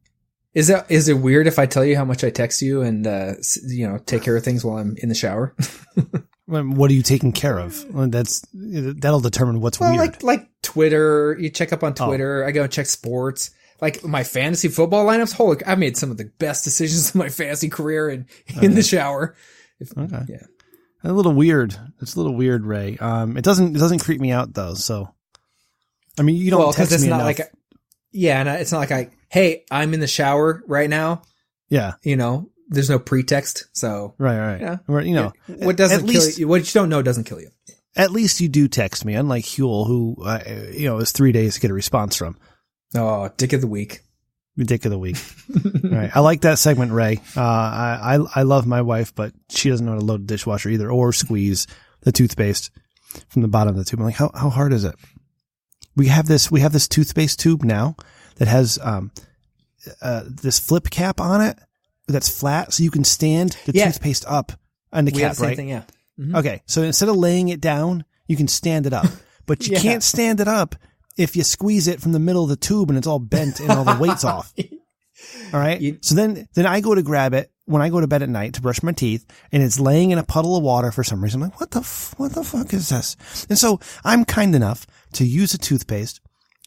Is it weird if I tell you how much I text you and, take care of things while I'm in the shower? What are you taking care of? That'll determine what's weird. Like Twitter. You check up on Twitter. I go and check sports. My fantasy football lineups. Holy, I've made some of the best decisions of my fantasy career in the shower. Okay. Yeah. A little weird. It's a little weird, Ray. It doesn't creep me out though. So, I mean, you don't text me enough. And it's not hey, I'm in the shower right now. Yeah. There's no pretext. So. Right. Yeah. What doesn't kill you, what you don't know doesn't kill you. At least you do text me, unlike Huel, who, it was 3 days to get a response from. Oh, Dick of the Week. Dick of the Week. All right. I like that segment, Ray. I love my wife, but she doesn't know how to load a dishwasher either or squeeze the toothpaste from the bottom of the tube. I'm like, how hard is it? We have this toothpaste tube now that has this flip cap on it that's flat, so you can stand the toothpaste up on the cap, right? Same thing, yeah. Mm-hmm. Okay. So instead of laying it down, you can stand it up, but you can't stand it up if you squeeze it from the middle of the tube and it's all bent and all the weight's off. All right. So then I go to grab it when I go to bed at night to brush my teeth and it's laying in a puddle of water for some reason. I'm like, what the fuck is this? And so I'm kind enough to use a toothpaste,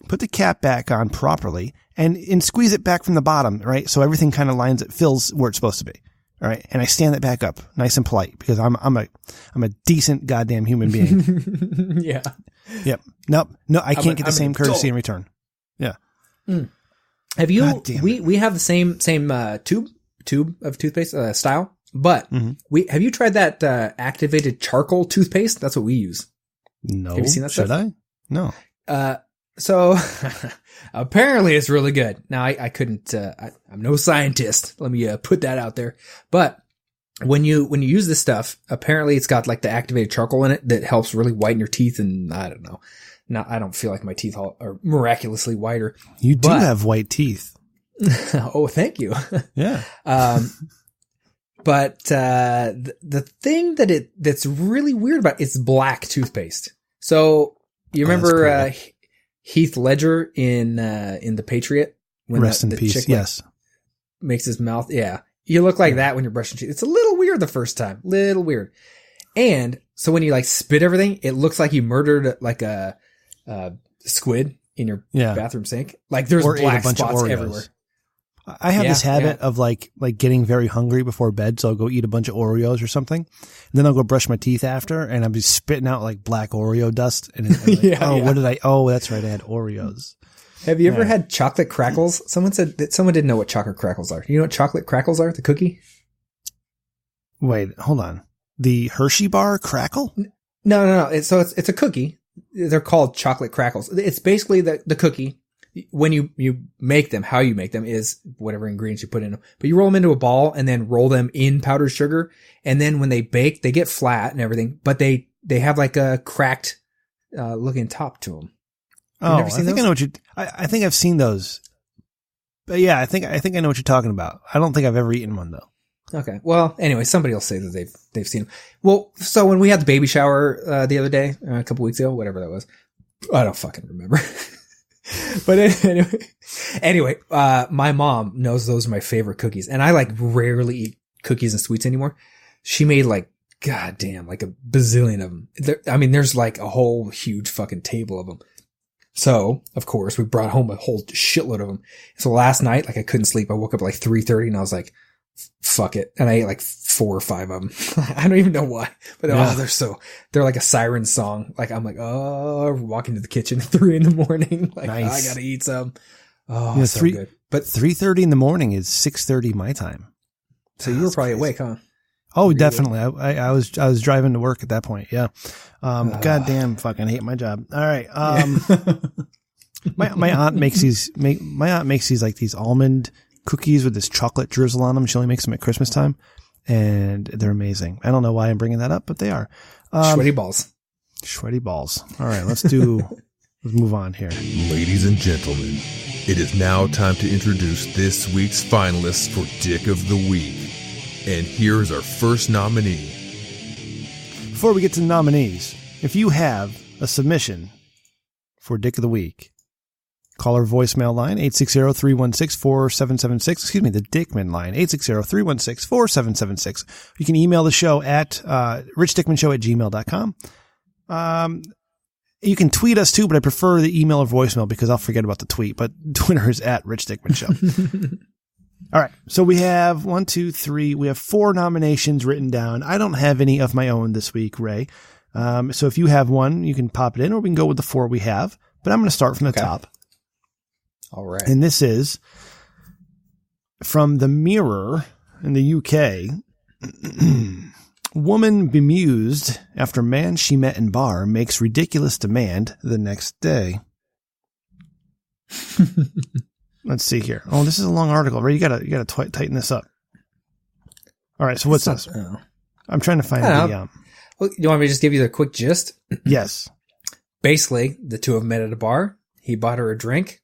put the cap back on properly and squeeze it back from the bottom. Right. So everything kind of fills where it's supposed to be. All right. And I stand it back up nice and polite because I'm a decent goddamn human being. Yeah. Yep. No, I can't get the same courtesy in return. Yeah. Mm. Have you, we have the same tube of toothpaste, style, but have you tried that, activated charcoal toothpaste? That's what we use. No. Have you seen that Should stuff? I? No. So apparently it's really good. Now I couldn't, I'm no scientist. Let me put that out there. But when you use this stuff, apparently it's got the activated charcoal in it that helps really whiten your teeth. And I don't know. I don't feel like my teeth are miraculously whiter. You do have white teeth. Oh, thank you. Yeah. But the thing that's really weird about it's black toothpaste. So you remember Heath Ledger in The Patriot? When Rest in peace. Chick, yes. Makes his mouth. Yeah. You look like that when you're brushing teeth. It's a little weird the first time. Little weird. And so when you spit everything, it looks like you murdered a squid in your bathroom sink. There's black spots everywhere. I have this habit of getting very hungry before bed, so I'll go eat a bunch of Oreos or something. And then I'll go brush my teeth after, and I'll be spitting out black Oreo dust. And what did I? Oh, that's right, I had Oreos. Have you ever had chocolate crackles? Someone said that someone didn't know what chocolate crackles are. You know what chocolate crackles are? The cookie? Wait, hold on. The Hershey bar crackle? No. It's a cookie. They're called chocolate crackles. It's basically the cookie. When you make them, how you make them is whatever ingredients you put in them. But you roll them into a ball and then roll them in powdered sugar. And then when they bake, they get flat and everything, but they have a cracked, looking top to them. I think I know what I think I've seen those. But yeah, I think I know what you're talking about. I don't think I've ever eaten one though. Okay. Well, anyway, somebody will say that they've seen them. Well, so when we had the baby shower, the other day, a couple weeks ago, whatever that was, I don't fucking remember. But anyway, my mom knows those are my favorite cookies, and I rarely eat cookies and sweets anymore. She made goddamn, like a bazillion of them. There's like a whole huge fucking table of them. So, of course, we brought home a whole shitload of them. So last night, like I couldn't sleep. I woke up at like 3:30 and I was like, fuck it. And I ate like 4 or 5 of them. I don't even know why, but they're like a siren song. Like I'm like, oh, walking to the kitchen at 3 a.m. Like, nice. I gotta eat some. Oh, yeah, so good. But 3:30 in the morning is 6:30 my time. So you were probably awake, huh? Oh, definitely. I was driving to work at that point. Yeah. Goddamn, fucking hate my job. All right. My aunt makes these like these almond cookies with this chocolate drizzle on them. She only makes them at Christmas time, and they're amazing. I don't know why I'm bringing that up, but they are. Sweaty balls. Sweaty balls. All right, let's move on here. Ladies and gentlemen, it is now time to introduce this week's finalists for Dick of the Week. And here's our first nominee. Before we get to the nominees, if you have a submission for Dick of the Week, call our voicemail line, 860-316-4776. Excuse me, the Dickman line, 860-316-4776. You can email the show at richdickmanshow@gmail.com. You can tweet us too, but I prefer the email or voicemail because I'll forget about the tweet. But Twitter is at richdickmanshow. All right. So we have 1, 2, 3. We have 4 nominations written down. I don't have any of my own this week, Ray. So if you have one, you can pop it in, or we can go with the 4 we have. But I'm going to start from the top. All right. And this is from The Mirror in the UK. Woman bemused after man she met in bar makes ridiculous demand the next day. Let's see here. Oh, this is a long article, right? You gotta tighten this up. All right. So what's this? I'm trying to find the. Well, you want me to just give you the quick gist? Yes. Basically, the two of them met at a bar. He bought her a drink.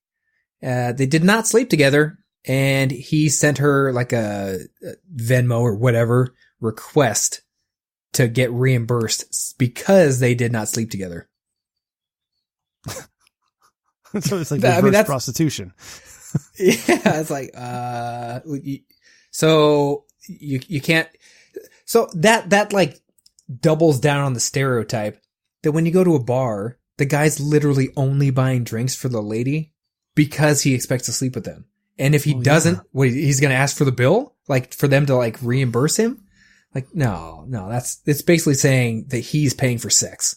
They did not sleep together, and he sent her like a Venmo or whatever request to get reimbursed because they did not sleep together. So it's like reverse prostitution. Yeah, it's like, so you can't, so that like doubles down on the stereotype that when you go to a bar, the guy's literally only buying drinks for the lady because he expects to sleep with them. And if he doesn't, he's going to ask for the bill, like for them to like reimburse him. Like, no, it's basically saying that he's paying for sex.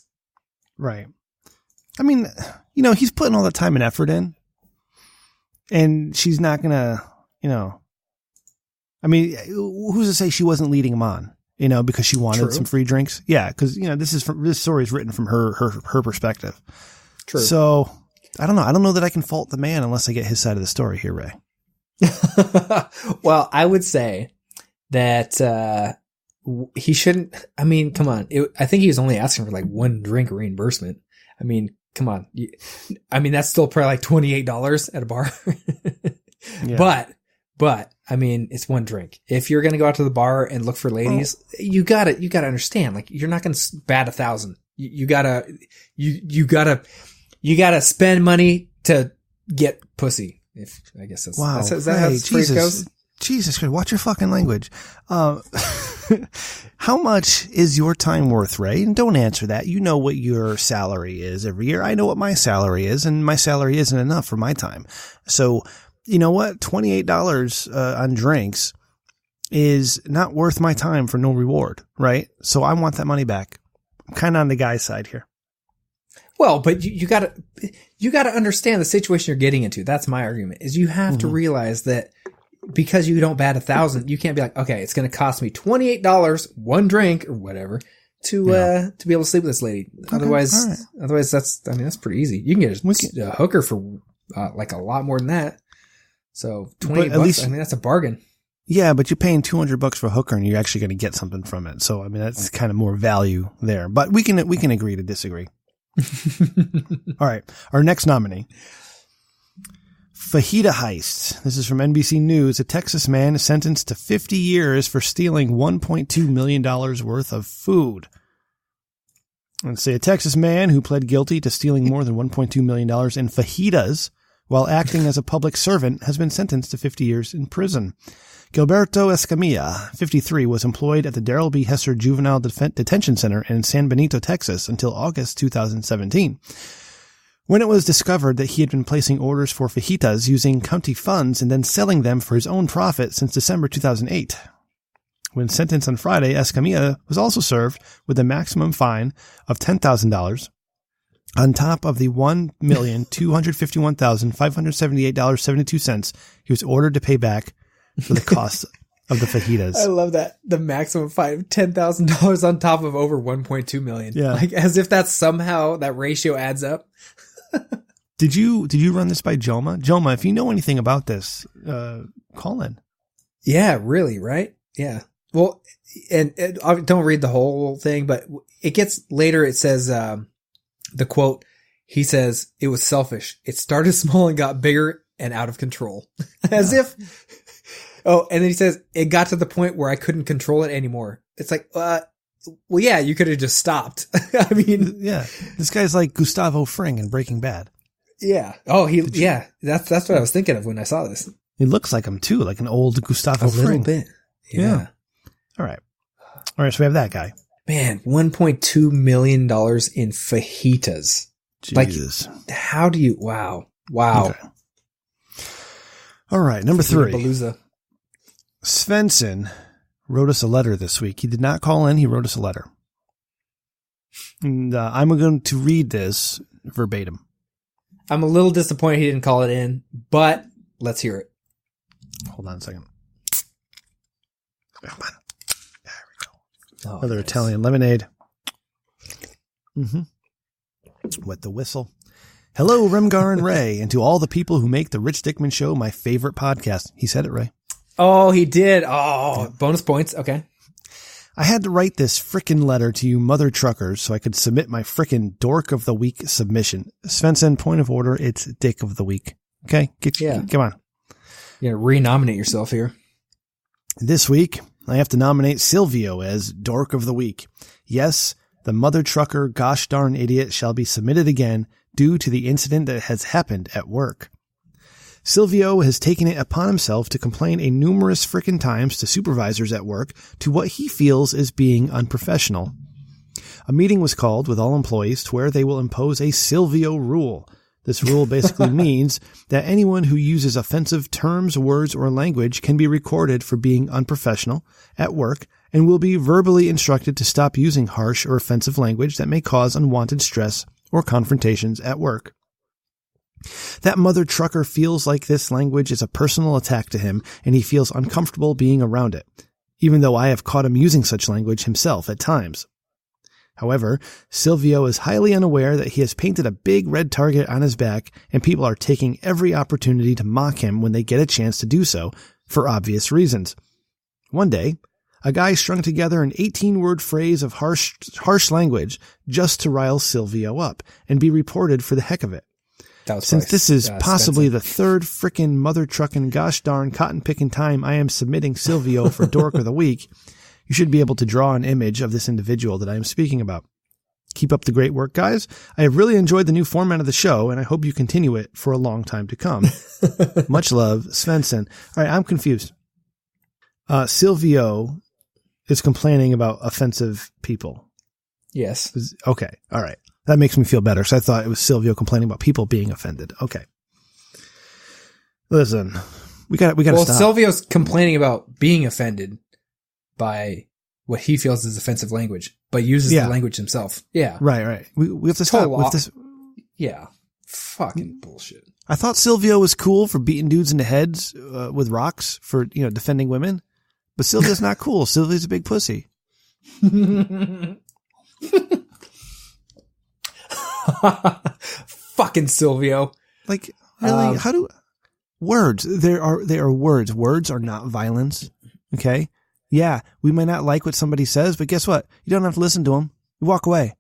Right. I mean, he's putting all the time and effort in. And she's not going to, I mean, who's to say she wasn't leading him on, because she wanted some free drinks? Yeah, because, this story is written from her perspective. True. So, I don't know. I don't know that I can fault the man unless I get his side of the story here, Ray. Well, I would say that he shouldn't. I mean, come on. I think he was only asking for like 1 drink reimbursement. I mean, come on. That's still probably like $28 at a bar. Yeah. But I mean, it's 1 drink. If you're going to go out to the bar and look for ladies, you gotta understand, like, you're not going to bat 1,000. You gotta spend money to get pussy. If I guess that's, wow. Is that how the phrase goes? Jesus Christ, watch your fucking language. How much is your time worth, Ray? And don't answer that. You know what your salary is every year. I know what my salary is, and my salary isn't enough for my time. So, you know what? $28 on drinks is not worth my time for no reward, right? So I want that money back. I'm kind of on the guy's side here. Well, but you gotta understand the situation you're getting into. That's my argument, is you have to realize that because you don't bat 1,000, you can't be like, okay, it's going to cost me $28, 1 drink or whatever to be able to sleep with this lady. Okay, otherwise that's pretty easy. You can get a hooker for like a lot more than that. So $28, that's a bargain. Yeah, but you're paying $200 for a hooker and you're actually going to get something from it. So, I mean, that's kind of more value there, but we can agree to disagree. All right. Our next nominee. Fajita heist. This is from NBC News. A Texas man is sentenced to 50 years for stealing $1.2 million worth of food. Let's say a Texas man who pled guilty to stealing more than $1.2 million in fajitas while acting as a public servant has been sentenced to 50 years in prison. Gilberto Escamilla, 53, was employed at the Darrell B. Hesser Juvenile Detention Center in San Benito, Texas, until August 2017, when it was discovered that he had been placing orders for fajitas using county funds and then selling them for his own profit since December 2008. When sentenced on Friday, Escamilla was also served with a maximum fine of $10,000 on top of the $1,251,578.72 he was ordered to pay back for the cost of the fajitas. I love that. The maximum fine, $10,000 on top of over $1.2 million. Yeah. Like as if that's somehow that ratio adds up. Did you run this by Joma? Joma, if you know anything about this, call in. Yeah, really, right? Yeah. Well, and don't read the whole thing, but it gets later. It says, the quote, he says, "It was selfish. It started small and got bigger and out of control." As if, and then he says, "It got to the point where I couldn't control it anymore." It's like, well, yeah, you could have just stopped. I mean, yeah, this guy's like Gustavo Fring in Breaking Bad. Yeah. Oh, that's what I was thinking of when I saw this. He looks like him too, like an old Gustavo Fring. A little bit. Yeah. All right. So we have that guy. Man, $1.2 million in fajitas. Jesus. Like, how do you, wow. Okay. All right. Number 3. Palooza. Svensson wrote us a letter this week. He did not call in. He wrote us a letter. And I'm going to read this verbatim. I'm a little disappointed he didn't call it in, but let's hear it. Hold on a second. Come on. There we go. Oh, Another nice. Italian lemonade. Wet the whistle. Hello, Remgar and Ray, and to all the people who make the Rich Dickman Show my favorite podcast. He said it, Ray. Oh, he did. Oh, yeah. Bonus points. Okay. I had to write this frickin' letter to you mother truckers so I could submit my frickin' Dork of the Week submission. Svensson, point of order, it's Dick of the Week. Okay? Come on. You're going to renominate yourself here. This week, I have to nominate Sylvio as Dork of the Week. Yes, the mother trucker gosh darn idiot shall be submitted again due to the incident that has happened at work. Silvio has taken it upon himself to complain a numerous frickin' times to supervisors at work to what he feels is being unprofessional. A meeting was called with all employees to where they will impose a Sylvio Rule. This rule basically means that anyone who uses offensive terms, words, or language can be recorded for being unprofessional at work and will be verbally instructed to stop using harsh or offensive language that may cause unwanted stress or confrontations at work. That mother trucker feels like this language is a personal attack to him and he feels uncomfortable being around it, even though I have caught him using such language himself at times. However, Silvio is highly unaware that he has painted a big red target on his back and people are taking every opportunity to mock him when they get a chance to do so, for obvious reasons. One day, a guy strung together an 18-word phrase of harsh language just to rile Silvio up and be reported for the heck of it. Since this is possibly the third frickin' mother truckin' gosh darn cotton picking time I am submitting Silvio for Dork of the Week, you should be able to draw an image of this individual that I am speaking about. Keep up the great work, guys. I have really enjoyed the new format of the show, and I hope you continue it for a long time to come. Much love, Svensson. All right, I'm confused. Silvio is complaining about offensive people. Yes. Okay. All right. That makes me feel better. So I thought it was Silvio complaining about people being offended. Okay. Listen, we got to stop. Silvio's complaining about being offended by what he feels is offensive language, but uses the language himself. Yeah. Right. We have to stop with this. Yeah. Fucking bullshit. I thought Silvio was cool for beating dudes in the heads with rocks for, defending women, but Silvio's not cool. Silvio's a big pussy. Fucking Silvio. Like, really? How do words? They are words. Words are not violence. Okay. Yeah. We may not like what somebody says, but guess what? You don't have to listen to them. You walk away.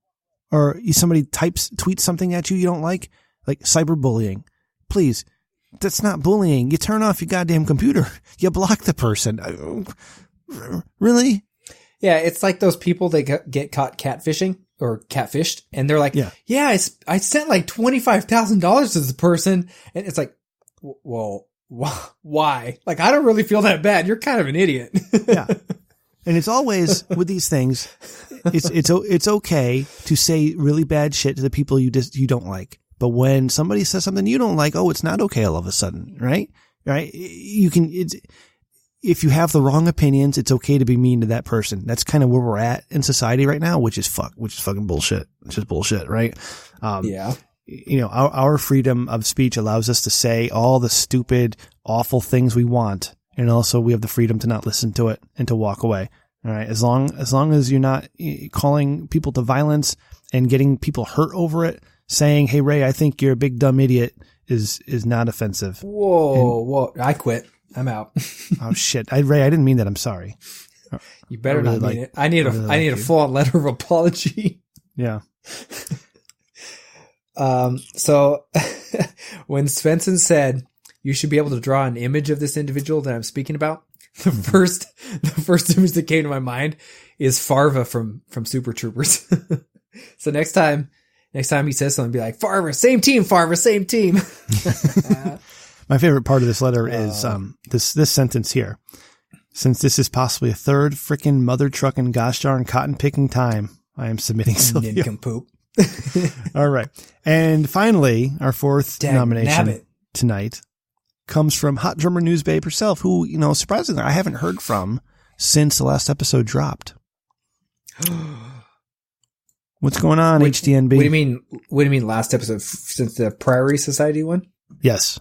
Or somebody tweets something at you don't like cyberbullying. Please. That's not bullying. You turn off your goddamn computer. You block the person. Really? Yeah. It's like those people that get caught catfishing. Or catfished, and they're like, yeah, I sent like $25,000 to the person, and it's like, well, why? Like, I don't really feel that bad. You're kind of an idiot. Yeah. And it's always with these things, it's okay to say really bad shit to the people you don't like. But when somebody says something you don't like, it's not okay all of a sudden, right? Right? If you have the wrong opinions, it's okay to be mean to that person. That's kind of where we're at in society right now, which is fucking bullshit. It's just bullshit, right? Yeah. Our freedom of speech allows us to say all the stupid, awful things we want. And also we have the freedom to not listen to it and to walk away. All right. As long as you're not calling people to violence and getting people hurt over it, saying, "Hey, Ray, I think you're a big dumb idiot," is not offensive. Whoa. I quit. I'm out. Oh shit. Ray, I didn't mean that. I'm sorry. You better not mean it. I need a full-on letter of apology. Yeah. So when Svensson said, "You should be able to draw an image of this individual that I'm speaking about," the first image that came to my mind is Farva from Super Troopers. So next time he says something, be like, "Farva, same team, Farva, same team." My favorite part of this letter is this sentence here. "Since this is possibly a third frickin' mother truckin' gosh darn cotton picking time, I am submitting Sylvio." Nincompoop. All right. And finally, our fourth nomination tonight comes from Hot Drummer Newsbabe herself, who, surprisingly, I haven't heard from since the last episode dropped. What's going on, HDNB? What do you mean last episode? Since the Priory Society one? Yes.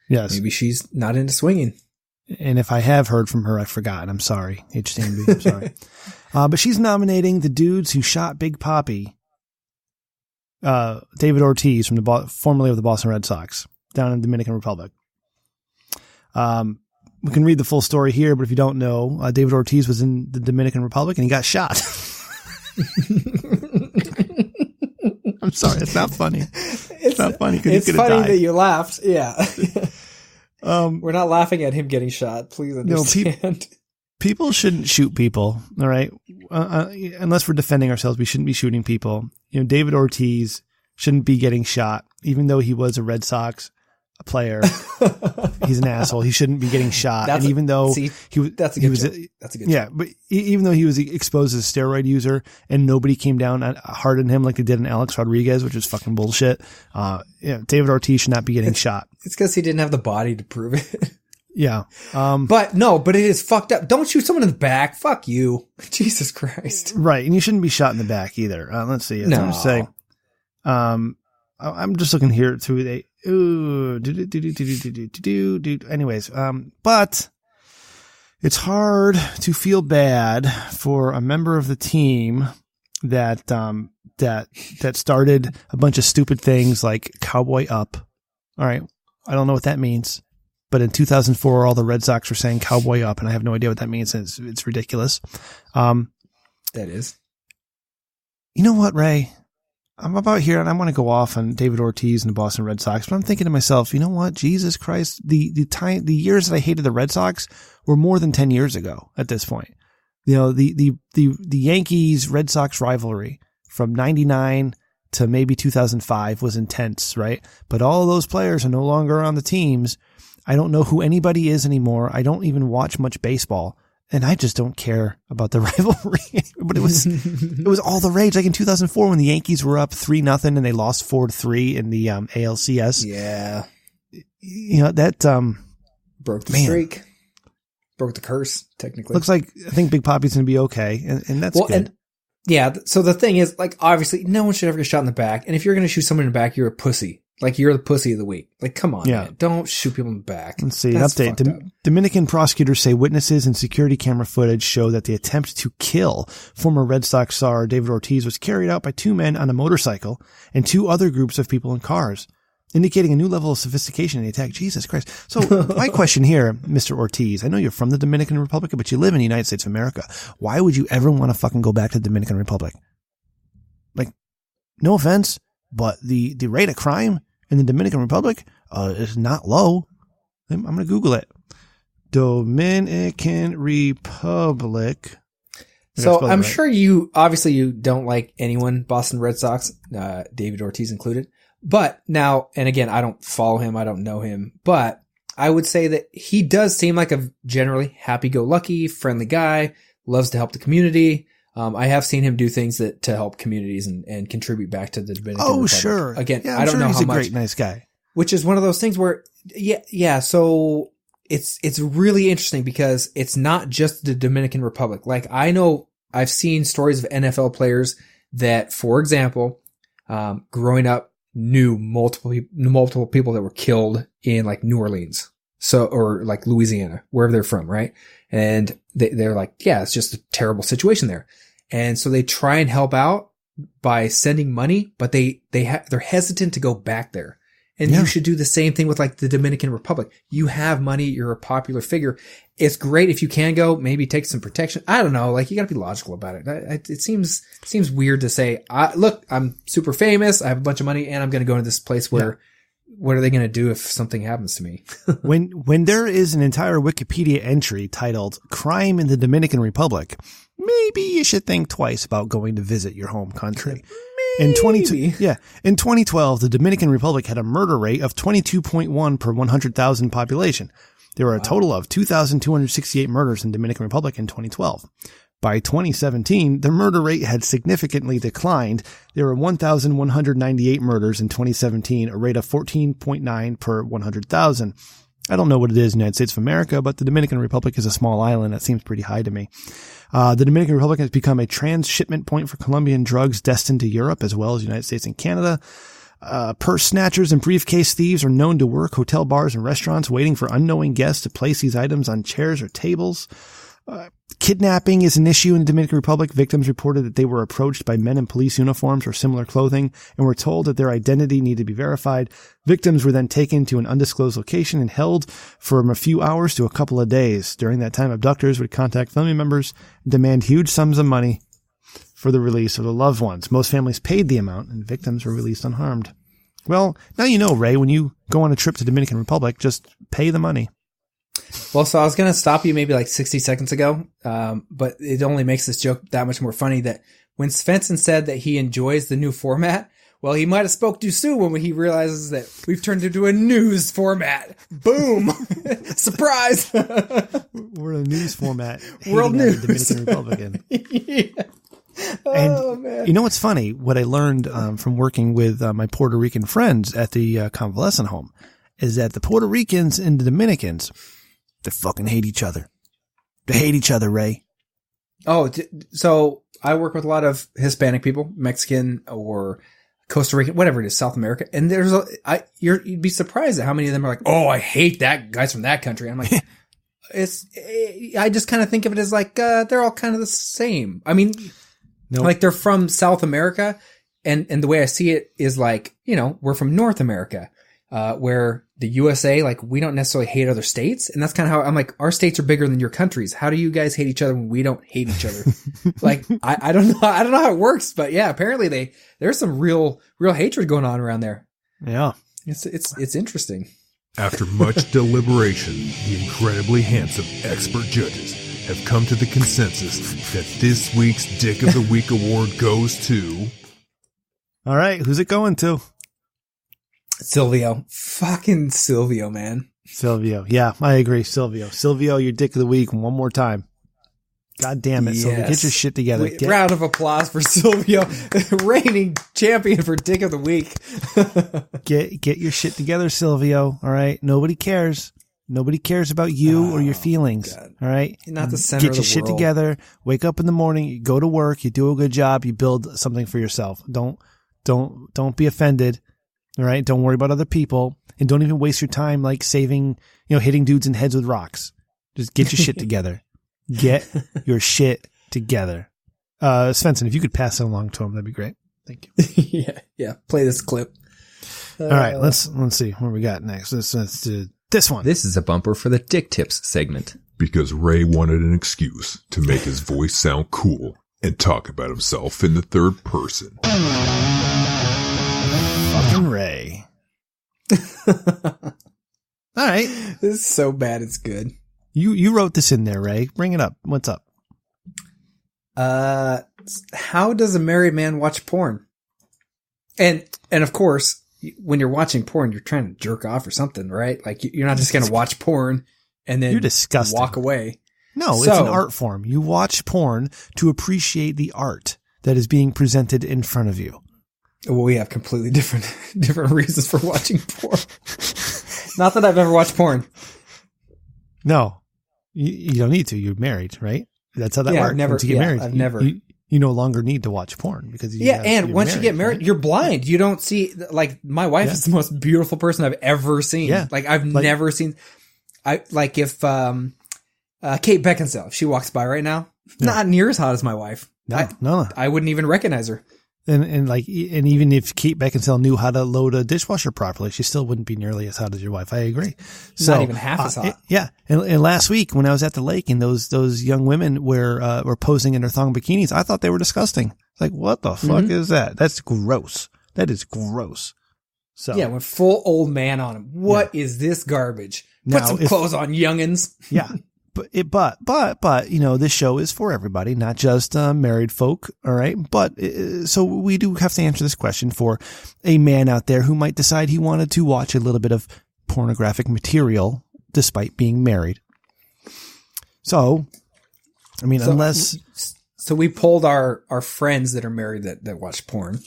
Maybe she's not into swinging. And if I have heard from her, I forgot. I'm sorry, HDNB. I'm sorry. But she's nominating the dudes who shot Big Papi, David Ortiz, formerly of the Boston Red Sox, down in the Dominican Republic. We can read the full story here, but if you don't know, David Ortiz was in the Dominican Republic and he got shot. I'm sorry, it's not funny. It's not funny. It's funny that you laughed. Yeah. We're not laughing at him getting shot. Please understand. No, people shouldn't shoot people. All right. Unless we're defending ourselves, we shouldn't be shooting people. David Ortiz shouldn't be getting shot, even though he was a Red Sox player. He's an asshole. He shouldn't be getting shot. That's a good yeah, but even though he was exposed as a steroid user and nobody came down hard on him like they did in Alex Rodriguez, which is fucking bullshit. David Ortiz should not be getting shot. It's because he didn't have the body to prove it. Yeah. But it is fucked up. Don't shoot someone in the back. Fuck you. Jesus Christ. Right. And you shouldn't be shot in the back either. Let's see. I'm just saying. I'm just looking here through the, anyways, but it's hard to feel bad for a member of the team that started a bunch of stupid things like Cowboy Up. All right. I don't know what that means, but in 2004, all the Red Sox were saying Cowboy Up, and I have no idea what that means. It's ridiculous. That is. You know what, Ray? I'm about here and I want to go off on David Ortiz and the Boston Red Sox, but I'm thinking to myself, you know what? Jesus Christ, the years that I hated the Red Sox were more than 10 years ago at this point. The Yankees Red Sox rivalry from 99 to maybe 2005 was intense, right? But all of those players are no longer on the teams. I don't know who anybody is anymore. I don't even watch much baseball. And I just don't care about the rivalry. But it was all the rage. Like in 2004 when the Yankees were up 3-0 and they lost 4-3 in the ALCS. Yeah. That broke the streak. Broke the curse, technically. Looks like I think Big Papi's going to be okay. And that's good. And yeah. So the thing is, like, obviously no one should ever get shot in the back. And if you're going to shoot someone in the back, you're a pussy. Like, you're the pussy of the week. Like, come on, man. Don't shoot people in the back. Let's see. Update. Dominican prosecutors say witnesses and security camera footage show that the attempt to kill former Red Sox star David Ortiz was carried out by two men on a motorcycle and two other groups of people in cars, indicating a new level of sophistication in the attack. Jesus Christ. So my question here, Mr. Ortiz, I know you're from the Dominican Republic, but you live in the United States of America. Why would you ever want to fucking go back to the Dominican Republic? Like, no offense, but the rate of crime in the Dominican Republic is not low. I'm going to Google it. Dominican Republic. So I'm sure you don't like anyone, Boston Red Sox, David Ortiz included. But now, and again, I don't follow him. I don't know him. But I would say that he does seem like a generally happy-go-lucky, friendly guy, loves to help the community. I have seen him do things to help communities and contribute back to the Dominican Republic. Sure. Again, yeah, I don't know he's how a much. Great, nice guy. Which is one of those things where, yeah. So it's really interesting because it's not just the Dominican Republic. Like I've seen stories of NFL players that, for example, growing up knew multiple people that were killed in like New Orleans. Or like Louisiana, wherever they're from, right? And they're like, yeah, it's just a terrible situation there. And so they try and help out by sending money, but they're hesitant to go back there. And you should do the same thing with like the Dominican Republic. You have money. You're a popular figure. It's great if you can go, maybe take some protection. I don't know. Like you got to be logical about it. It seems weird to say, look, I'm super famous. I have a bunch of money and I'm going to go to this place where, what are they going to do if something happens to me? When there is an entire Wikipedia entry titled Crime in the Dominican Republic, maybe you should think twice about going to visit your home country. In 2012, the Dominican Republic had a murder rate of 22.1 per 100,000 population. There were a total of 2,268 murders in Dominican Republic in 2012. By 2017, the murder rate had significantly declined. There were 1,198 murders in 2017, a rate of 14.9 per 100,000. I don't know what it is in the United States of America, but the Dominican Republic is a small island. That seems pretty high to me. The Dominican Republic has become a transshipment point for Colombian drugs destined to Europe as well as the United States and Canada. Purse snatchers and briefcase thieves are known to work hotel bars and restaurants waiting for unknowing guests to place these items on chairs or tables. Kidnapping is an issue in the Dominican Republic. Victims reported that they were approached by men in police uniforms or similar clothing and were told that their identity needed to be verified. Victims were then taken to an undisclosed location and held from a few hours to a couple of days. During that time, abductors would contact family members and demand huge sums of money for the release of the loved ones. Most families paid the amount and victims were released unharmed. Well, now you know, Ray, when you go on a trip to the Dominican Republic, just pay the money. Well, so I was going to stop you maybe like 60 seconds ago, but it only makes this joke that much more funny that when Svensson said that he enjoys the new format, well, he might have spoke too soon when he realizes that we've turned into a news format. Boom! Surprise! We're in a news format. World news. Dominican Republican. Yeah. Oh, man. You know what's funny? What I learned from working with my Puerto Rican friends at the convalescent home is that the Puerto Ricans and the Dominicans, they fucking hate each other. They hate each other, Ray. Oh, so I work with a lot of Hispanic people, Mexican or Costa Rican, whatever it is, South America. And you'd be surprised at how many of them are like, oh, I hate that guys from that country. I'm like, I just kind of think of it as like, they're all kind of the same. I mean, like they're from South America. And the way I see it is like, we're from North America, where the USA, like we don't necessarily hate other states. And that's kind of how I'm like, our states are bigger than your countries. How do you guys hate each other when we don't hate each other? Like, I don't know. I don't know how it works, but yeah, apparently there's some real hatred going on around there. Yeah. It's interesting. After much deliberation, the incredibly handsome expert judges have come to the consensus that this week's Dick of the Week award goes to... All right. Who's it going to? Silvio. Fucking Silvio, man. Silvio. Yeah, I agree. Silvio, your Dick of the Week one more time. God damn it, yes. Silvio. Get your shit together. Round of applause for Silvio, reigning champion for Dick of the Week. Get your shit together, Silvio. All right? Nobody cares. Nobody cares about you or your feelings. God. All right? You're not the center of the world. Get your shit together. Wake up in the morning. You go to work. You do a good job. You build something for yourself. Don't be offended. All right. Don't worry about other people, and don't even waste your time like hitting dudes in heads with rocks. Just get your shit together. Get your shit together. Svensson, if you could pass it along to him, that'd be great. Thank you. Yeah. Play this clip. All right. Let's see what we got next. Let's do this one. This is a bumper for the Dick Tips segment. Because Ray wanted an excuse to make his voice sound cool and talk about himself in the third person. Fucking Ray. All right. This is so bad it's good. You wrote this in there, Ray. Bring it up. What's up? How does a married man watch porn? And of course, when you're watching porn, you're trying to jerk off or something, right? Like you're not just going to watch porn and then You're disgusting. walk away. No, it's an art form. You watch porn to appreciate the art that is being presented in front of you. Well, we have completely different reasons for watching porn. Not that I've ever watched porn. No, you don't need to. You're married, right? That's how that works. Once you get married, I've never. You no longer need to watch porn because and once you get married, right? You're blind. You don't see, like, my wife is the most beautiful person I've ever seen. Yeah. Like, I've never seen. If Kate Beckinsale, if she walks by right now, not near as hot as my wife. No. I wouldn't even recognize her. And even if Kate Beckinsale knew how to load a dishwasher properly, she still wouldn't be nearly as hot as your wife. I agree. So, not even half as hot. And last week when I was at the lake and those young women were posing in their thong bikinis, I thought they were disgusting. Like, what the fuck is that? That's gross. That is gross. So yeah, with full old man on him. What is this garbage? Put some clothes on, youngins. Yeah. But this show is for everybody, not just married folk. All right. But so we do have to answer this question for a man out there who might decide he wanted to watch a little bit of pornographic material despite being married. So, I mean, So we polled our friends that are married that watch porn.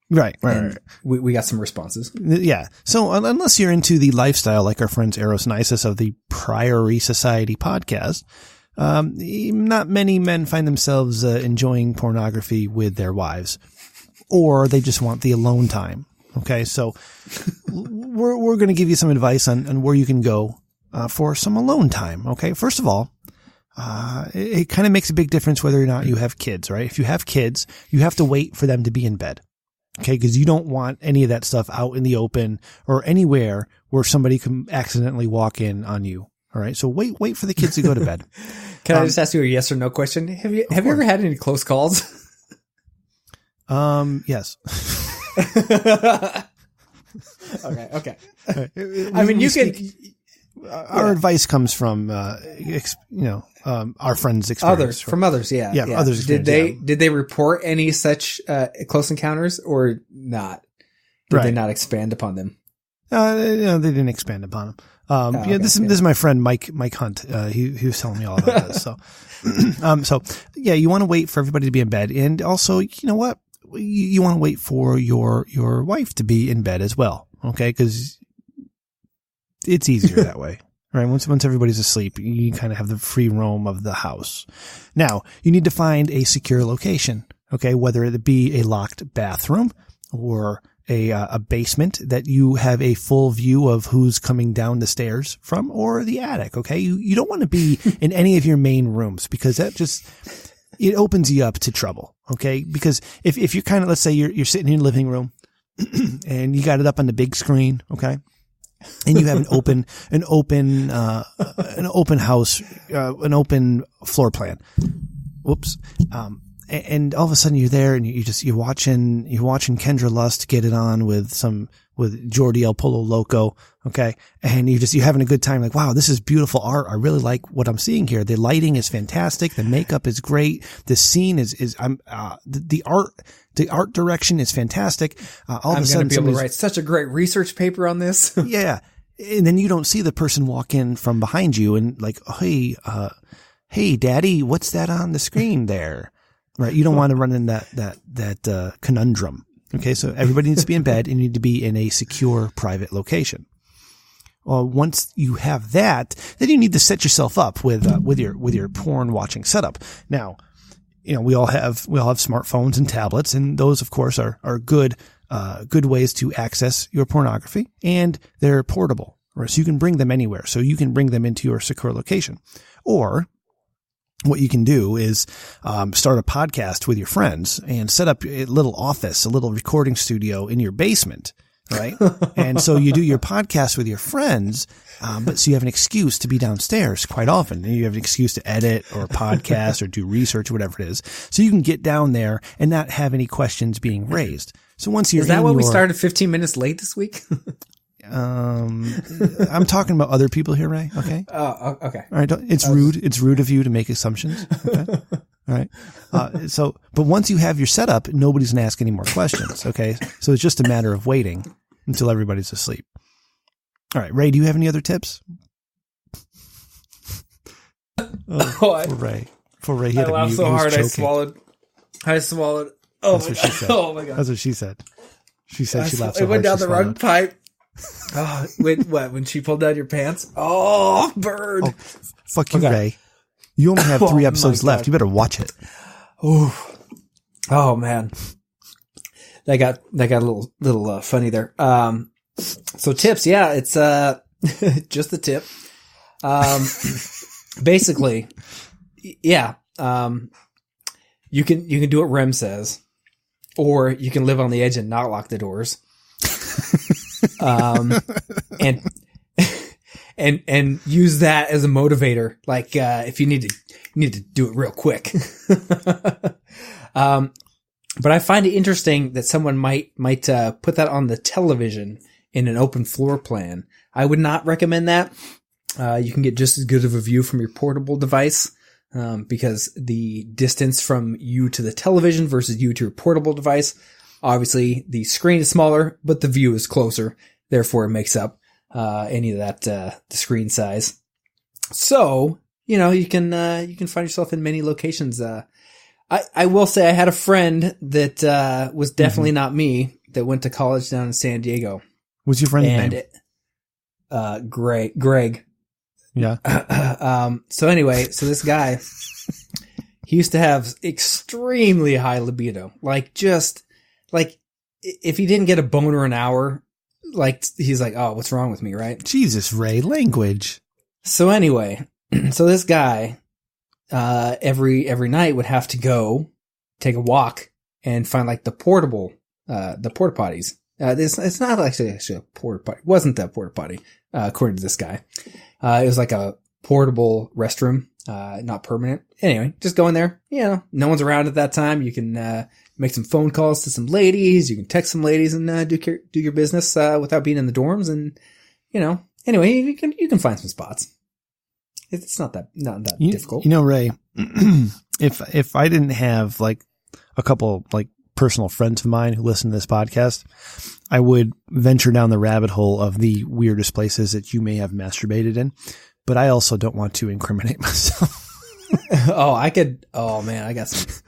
Right. We got some responses. Yeah. So unless you're into the lifestyle like our friends Eros and Isis of the Priory Society podcast, not many men find themselves enjoying pornography with their wives, or they just want the alone time. Okay. So we're going to give you some advice on where you can go for some alone time. Okay. First of all, it kind of makes a big difference whether or not you have kids, right? If you have kids, you have to wait for them to be in bed. Okay, because you don't want any of that stuff out in the open or anywhere where somebody can accidentally walk in on you. All right, so wait for the kids to go to bed. Can I just ask you a yes or no question? Have you ever had any close calls? Yes. Okay. I mean, you can. Our advice comes from, our friends' experience. From others, yeah. Others' experience. Did they report any such close encounters or not? Did they not expand upon them? They didn't expand upon them. This is my friend Mike Hunt. He was telling me all about this. So, you want to wait for everybody to be in bed, and also, you know what? You want to wait for your wife to be in bed as well. Okay, because it's easier that way, right? Once everybody's asleep, you kind of have the free roam of the house. Now, you need to find a secure location, okay? Whether it be a locked bathroom or a basement that you have a full view of who's coming down the stairs from, or the attic, okay? You don't want to be in any of your main rooms because that it opens you up to trouble, okay? Because if you're kind of, let's say you're sitting in your living room and you got it up on the big screen, okay? And you have an open house, an open floor plan. Whoops. And all of a sudden you're there and you're watching Kendra Lust get it on with Jordi El Polo Loco. Okay. And you're having a good time. Like, wow, this is beautiful art. I really like what I'm seeing here. The lighting is fantastic. The makeup is great. The scene the art direction is fantastic. I'm going to be able to write such a great research paper on this. Yeah. And then you don't see the person walk in from behind you and like, hey, daddy, what's that on the screen there? Right. You don't want to run in that conundrum. Okay. So everybody needs to be in bed and you need to be in a secure private location. Once you have that, then you need to set yourself up with your porn watching setup. Now, we all have smartphones and tablets, and those, of course, are good ways to access your pornography, and they're portable, right? So you can bring them anywhere. So you can bring them into your secure location. Or what you can do is start a podcast with your friends and set up a little office, a little recording studio in your basement. Right. And so you do your podcast with your friends, but so you have an excuse to be downstairs quite often. And you have an excuse to edit or podcast or do research or whatever it is. So you can get down there and not have any questions being raised. So once you're Is that why we started 15 minutes late this week? I'm talking about other people here, Ray. Okay. Oh, okay. All right. It's rude. It's rude of you to make assumptions. Okay. All right. But once you have your setup, nobody's going to ask any more questions. Okay. So it's just a matter of waiting. until everybody's asleep. All right, Ray, do you have any other tips? For Ray. He had I laughed so hard I swallowed. Oh my god. Oh my god. That's what she said. She said she laughed so hard. It went down the wrong pipe. Oh, wait, what? When she pulled down your pants? Oh, bird. Oh, fuck you, Ray. You only have 3 episodes left. You better watch it. Oh man. That got a little funny there. So tips, yeah, it's just a tip. Basically, yeah, you can do what Rem says, or you can live on the edge and not lock the doors. And use that as a motivator. Like, if you need to do it real quick. But I find it interesting that someone might put that on the television in an open floor plan. I would not recommend that. You can get just as good of a view from your portable device, because the distance from you to the television versus you to your portable device, obviously the screen is smaller, but the view is closer. Therefore, it makes up any of that the screen size. So you can find yourself in many locations. I will say I had a friend that was definitely not me that went to college down in San Diego. What's your friend's name? Greg. Yeah. So anyway, this guy, he used to have extremely high libido. Like, just like if he didn't get a boner an hour, like he's like, oh, what's wrong with me, right? Jesus, Ray, language. So anyway, this guy, every night would have to go take a walk and find like the porta potties. It's not actually a porta potty. It wasn't that porta potty, according to this guy. It was like a portable restroom, not permanent. Anyway, just go in there. No one's around at that time. You can, make some phone calls to some ladies. You can text some ladies and, do your business, without being in the dorms. And, anyway, you can find some spots. It's not that difficult. Ray, if I didn't have like a couple like personal friends of mine who listen to this podcast, I would venture down the rabbit hole of the weirdest places that you may have masturbated in, but I also don't want to incriminate myself. Oh man, I got some.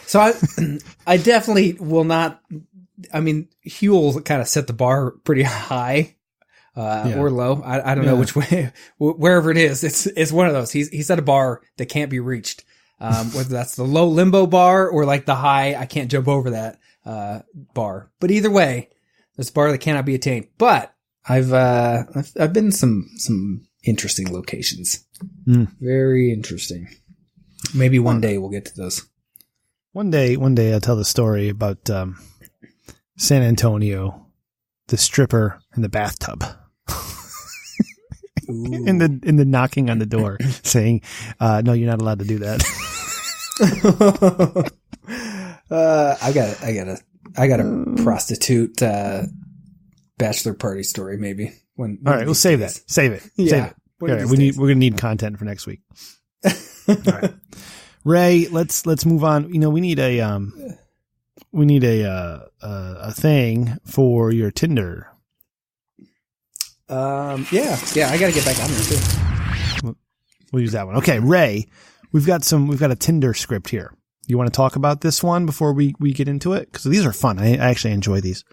So I definitely will not. I mean, Huel kind of set the bar pretty high. Or low. I don't know which way, wherever it is. It's one of those. He set a bar that can't be reached. Whether that's the low limbo bar or like the high, I can't jump over that, bar. But either way, there's a bar that cannot be attained. But I've been some interesting locations. Very interesting. Maybe one day we'll get to those. One day I'll tell the story about, San Antonio, the stripper in the bathtub. in the knocking on the door saying, no, you're not allowed to do that. I got a prostitute, bachelor party story maybe. All right, we'll save that. Save it. Yeah. Save it. All right, we're going to need content for next week. All right. Ray, let's move on. We need a thing for your Tinder. Yeah, I gotta get back on there too. We'll use that one. Okay, Ray, we've got a Tinder script here. You want to talk about this one before we get into it? Because these are fun. I actually enjoy these.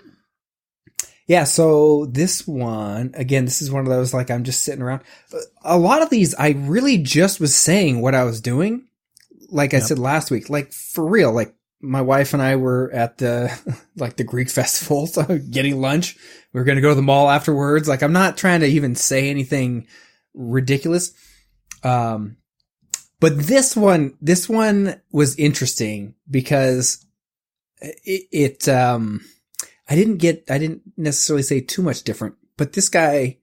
Yeah, so this one, again, this is one of those, like, I'm just sitting around. A lot of these, I really just was saying what I was doing. Like I said last week, like, for real, like, my wife and I were at the Greek festival, so getting lunch. We were going to go to the mall afterwards. Like, I'm not trying to even say anything ridiculous. But this one was interesting because I didn't necessarily say too much different, but this guy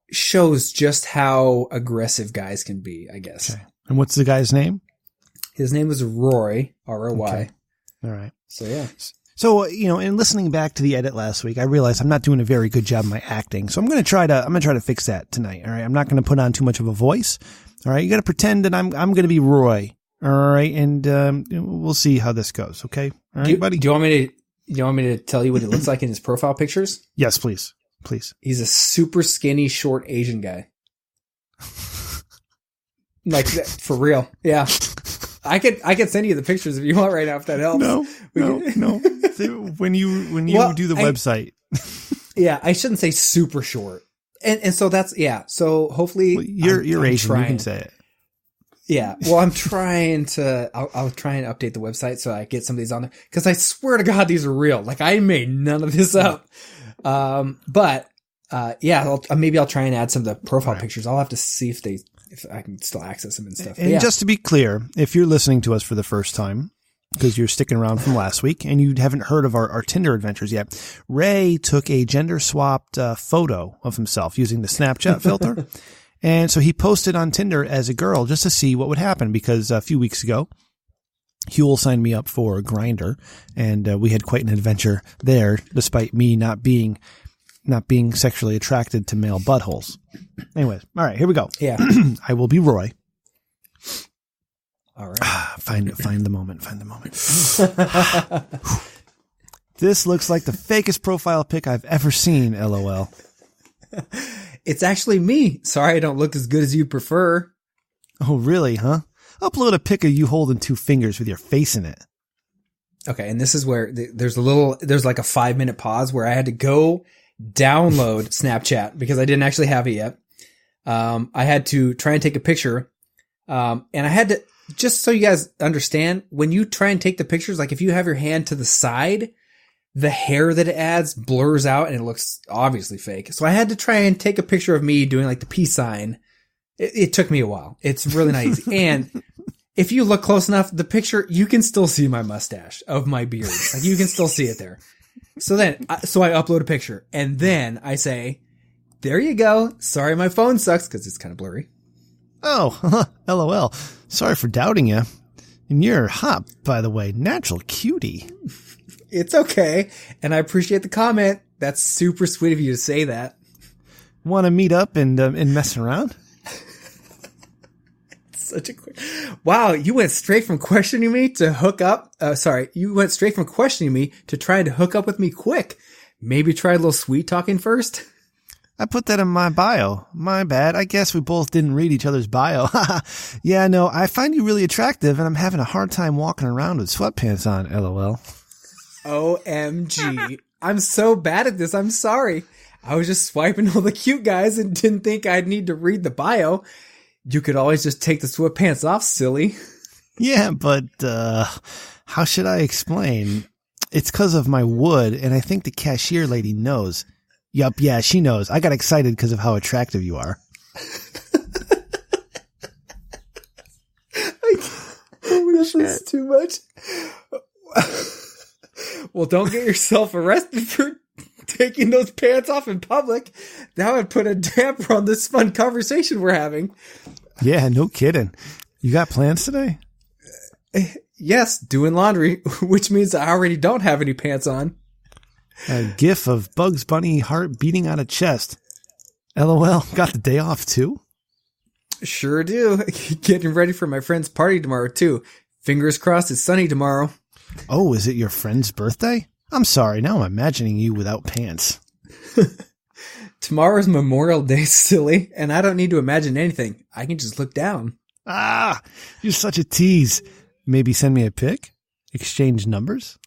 shows just how aggressive guys can be, I guess. Okay. And what's the guy's name? His name was Roy, R-O-Y. Okay. All right. So, yeah. So, in listening back to the edit last week, I realized I'm not doing a very good job of my acting. So I'm going to try to fix that tonight. All right. I'm not going to put on too much of a voice. All right. You got to pretend that I'm going to be Roy. All right. And, we'll see how this goes. Okay. All right, buddy. Do you want me You want me to tell you what he looks like in his profile pictures? Yes, please. Please. He's a super skinny, short Asian guy. Like, for real. Yeah. I could send you the pictures if you want right now, if that helps. No. When you do the website. Yeah, I shouldn't say super short. And so that's, yeah. So hopefully you're Asian. Trying. You can say it. Yeah. Well, I'm trying to, I'll try and update the website so I get some of these on there. Cause I swear to God, these are real. Like I made none of this up. Yeah, maybe I'll try and add some of the profile pictures. I'll have to see if I can still access them and stuff. And just to be clear, if you're listening to us for the first time, because you're sticking around from last week and you haven't heard of our Tinder adventures yet, Ray took a gender swapped photo of himself using the Snapchat filter. And so he posted on Tinder as a girl just to see what would happen, because a few weeks ago, Huel signed me up for Grindr, and we had quite an adventure there, despite me not being sexually attracted to male buttholes. Anyways, all right, here we go. Yeah. I will be Roy. All right. Find the moment. This looks like the fakest profile pic I've ever seen, LOL. It's actually me. Sorry I don't look as good as you prefer. Oh, really, huh? Upload a pic of you holding 2 fingers with your face in it. Okay, and this is where there's like a 5-minute pause where I had to go download Snapchat because I didn't actually have it yet. I had to try and take a picture. And I had to, just so you guys understand, when you try and take the pictures, like if you have your hand to the side, the hair that it adds blurs out and it looks obviously fake. So I had to try and take a picture of me doing like the peace sign. It took me a while. It's really not easy. And if you look close enough, the picture, you can still see my mustache of my beard. Like you can still see it there. So I upload a picture and then I say, there you go. Sorry, my phone sucks because it's kind of blurry. Oh, LOL. Sorry for doubting you. And you're hot, by the way. Natural cutie. It's okay. And I appreciate the comment. That's super sweet of you to say that. Want to meet up and mess around? Such a quick. Wow, you went straight from questioning me to hook up. You went straight from questioning me to trying to hook up with me quick. Maybe try a little sweet talking first. I put that in my bio. My bad. I guess we both didn't read each other's bio. Yeah, no, I find you really attractive and I'm having a hard time walking around with sweatpants on, LOL. OMG. I'm so bad at this. I'm sorry. I was just swiping all the cute guys and didn't think I'd need to read the bio. You could always just take the sweatpants off, silly. Yeah, but how should I explain? It's because of my wood, and I think the cashier lady knows. Yup, yeah, she knows. I got excited because of how attractive you are. This is too much. Well, don't get yourself arrested for taking those pants off in public. That would put a damper on this fun conversation we're having. Yeah, no kidding. You got plans today? Yes, doing laundry, which means I already don't have any pants on. A gif of Bugs Bunny heart beating on a chest. LOL, got the day off too? Sure do. Getting ready for my friend's party tomorrow too. Fingers crossed it's sunny tomorrow. Oh, is it your friend's birthday? I'm sorry, now I'm imagining you without pants. Tomorrow's Memorial Day, silly, and I don't need to imagine anything. I can just look down. Ah, you're such a tease. Maybe send me a pic? Exchange numbers?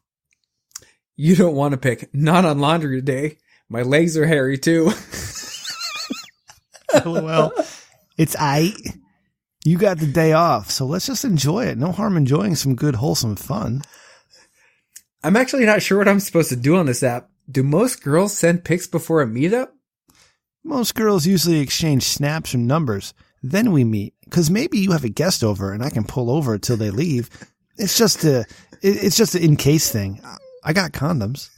You don't want to pick. Not on laundry today. My legs are hairy too. LOL. It's aight. You got the day off, so let's just enjoy it. No harm enjoying some good, wholesome fun. I'm actually not sure what I'm supposed to do on this app. Do most girls send pics before a meetup? Most girls usually exchange snaps or numbers. Then we meet. Because maybe you have a guest over and I can pull over until they leave. It's just an in-case thing. I got condoms.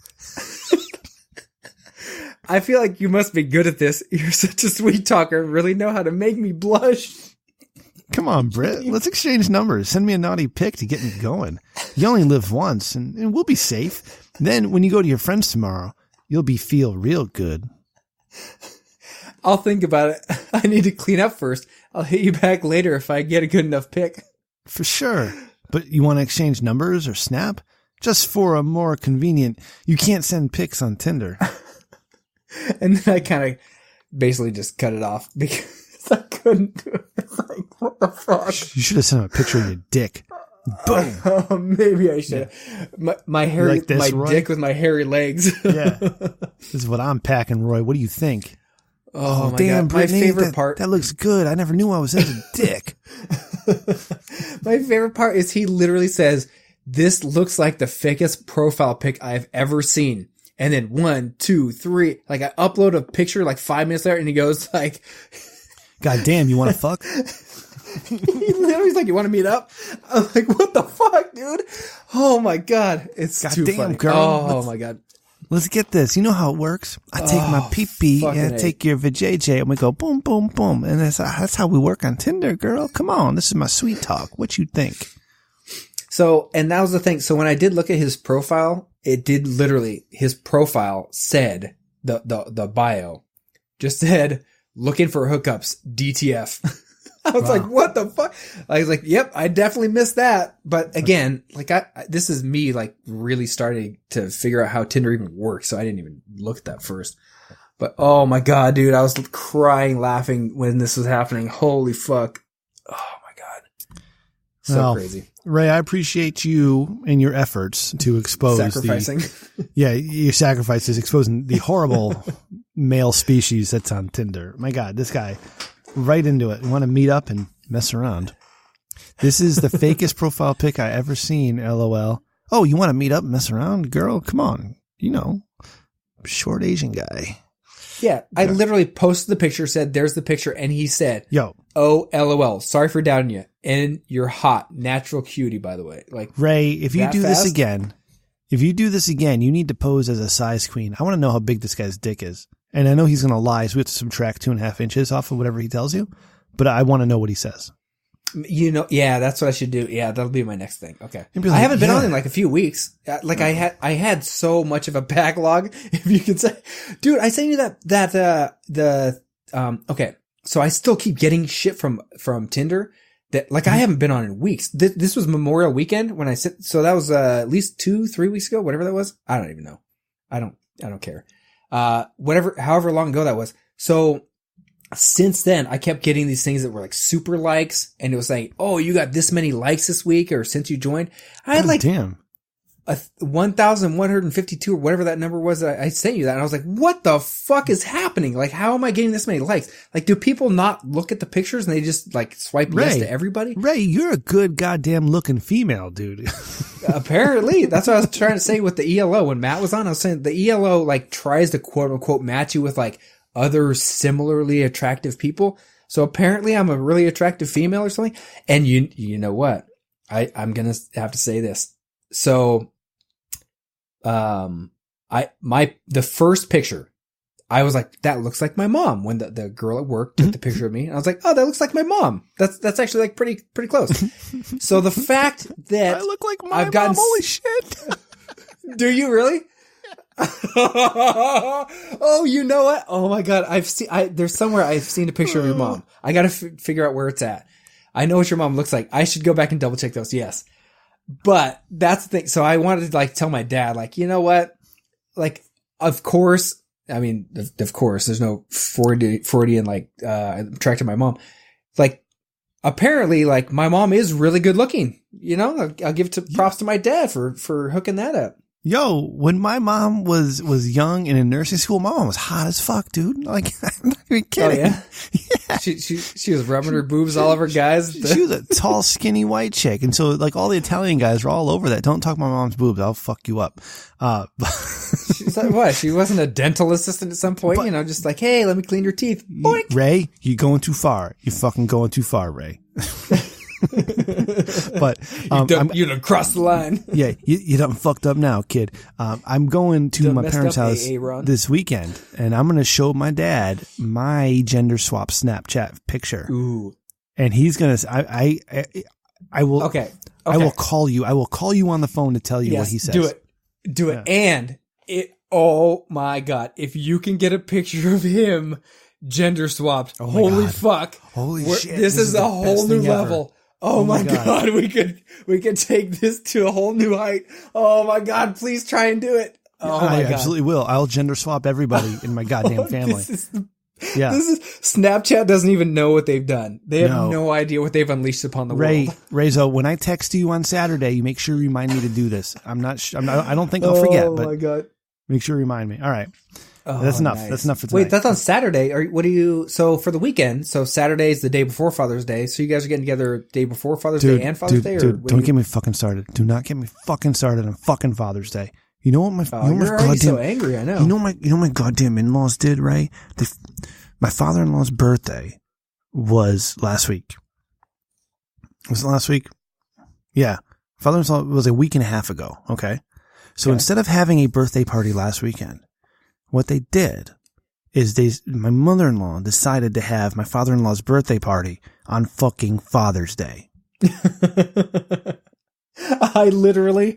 I feel like you must be good at this. You're such a sweet talker and really know how to make me blush. Come on, Britt. Let's exchange numbers. Send me a naughty pic to get me going. You only live once, and we'll be safe. Then, when you go to your friends tomorrow, you'll feel real good. I'll think about it. I need to clean up first. I'll hit you back later if I get a good enough pic. For sure. But you want to exchange numbers or snap? just for a more convenient, you can't send pics on Tinder. And then I kind of basically just cut it off because I couldn't do it. It's like, what the fuck? You should have sent him a picture of your dick. Boom. Maybe I should. Yeah. My hairy, like this, my Roy? Dick with my hairy legs. Yeah. This is what I'm packing, Roy. What do you think? Oh, damn, God. Brittany, my favorite part. That looks good. I never knew I was into dick. My favorite part is he literally says, "This looks like the fakest profile pic I've ever seen." And then 1, 2, 3, like I upload a picture like 5 minutes later and he goes like, "God damn, you want to fuck?" He literally's like, "You want to meet up?" I'm like, "What the fuck, dude?" Oh my God. It's God too damn, funny. Girl. Oh my God. Let's get this. You know how it works? I take my pee-pee and I take your vajayjay and we go boom, boom, boom. And that's how we work on Tinder, girl. Come on. This is my sweet talk. What you think? So, and that was the thing. So when I did look at his profile, it did literally, his profile said, the bio just said, "Looking for hookups, DTF." I was like, what the fuck? I was like, yep, I definitely missed that. But again, like this is me like really starting to figure out how Tinder even works. So I didn't even look at that first. But oh my God, dude, I was crying, laughing when this was happening. Holy fuck. Oh my God. So crazy. Ray, I appreciate you and your efforts to expose sacrificing. Your sacrifices, exposing the horrible male species that's on Tinder. My God, this guy. Right into it. You want to meet up and mess around. This is the fakest profile pic I ever seen, LOL. Oh, you want to meet up and mess around? Girl, come on. You know, short Asian guy. Yeah, I literally posted the picture, said, "There's the picture," and he said, "Yo, oh, LOL, sorry for doubting you. And you're hot. Natural cutie, by the way." Like, Ray, if you do this again, you need to pose as a size queen. I want to know how big this guy's dick is. And I know he's going to lie, so we have to subtract 2.5 inches off of whatever he tells you. But I want to know what he says. You know, yeah, that's what I should do. Yeah, that'll be my next thing. Okay. Like, I haven't been on in like a few weeks. Like I had so much of a backlog, if you could say. Dude, I sent you okay. So I still keep getting shit from Tinder that like I haven't been on in weeks. This was Memorial Weekend when so that was at least 2-3 weeks ago, whatever that was. I don't even know. I don't care. However long ago that was. So since then, I kept getting these things that were like super likes, and it was like, "Oh, you got this many likes this week," or "Since you joined." I had like 1,152 or whatever that number was. That I sent you that, and I was like, "What the fuck is happening? Like, how am I getting this many likes? Like, do people not look at the pictures and they just like swipe yes to everybody?" Ray, you're a good goddamn looking female, dude. Apparently, that's what I was trying to say with the ELO when Matt was on. I was saying the ELO like tries to quote unquote match you with like other similarly attractive people. So apparently, I'm a really attractive female or something. And you know what? I'm gonna have to say this. So, the first picture, I was like, that looks like my mom. When the girl at work took the picture of me, and I was like, oh, that looks like my mom. That's actually like pretty close. So the fact that I look like my mom, holy shit. Do you really? Oh, you know what? Oh my God. There's somewhere I've seen a picture of your mom. I got to figure out where it's at. I know what your mom looks like. I should go back and double check those. Yes. But that's the thing. So I wanted to like tell my dad, like, you know what? Like, of course, I mean, of course, there's no Freudian like, attracted my mom. Like, apparently, like, my mom is really good looking. You know, I'll give props to my dad for hooking that up. Yo, when my mom was young and in nursing school, my mom was hot as fuck, dude. Like, I'm not even kidding. Oh, yeah? She was rubbing her boobs all over guys. She was a tall, skinny white chick. And so, like, all the Italian guys were all over that. Don't talk my mom's boobs. I'll fuck you up. She's like, what? She wasn't a dental assistant at some point, you know, just like, hey, let me clean your teeth. Boink. Ray, you're going too far. You're fucking going too far, Ray. But you done crossed the line. Yeah, you done fucked up now, kid. I'm going to my parents' house this weekend, and I'm going to show my dad my gender swap Snapchat picture. Ooh, and he's gonna. I will. Okay. I will call you. I will call you on the phone to tell you what he says. Do it. And oh my God, if you can get a picture of him gender swapped, holy fuck, holy shit, this is a whole new level. Oh my God. We could take this to a whole new height. Oh my God. Please try and do it. Oh my God. I absolutely will. I'll gender swap everybody in my goddamn family. Snapchat doesn't even know what they've done. They have no idea what they've unleashed upon the world. Rizzo, when I text you on Saturday, you make sure you remind me to do this. I don't think I'll forget, but my God. Make sure you remind me. All right. That's enough. Nice. That's enough for tonight. Wait, that's on Saturday. So for the weekend, so Saturday is the day before Father's Day. So you guys are getting together day before Father's Day and Father's Day? Don't get me fucking started. Do not get me fucking started on fucking Father's Day. You know what you're already so angry, I know. You know my goddamn in-laws did, right? My father-in-law's birthday was last week. Was it last week? Yeah. Father-in-law was a week and a half ago. Okay. So instead of having a birthday party last weekend, what they did is my mother-in-law decided to have my father-in-law's birthday party on fucking Father's Day. I literally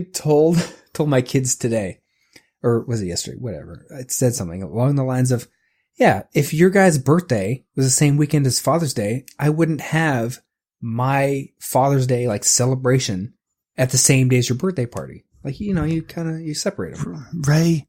told my kids today, or was it yesterday? Whatever. It said something along the lines of, yeah, if your guy's birthday was the same weekend as Father's Day, I wouldn't have my Father's Day like celebration at the same day as your birthday party. Like, you separate them. Ray,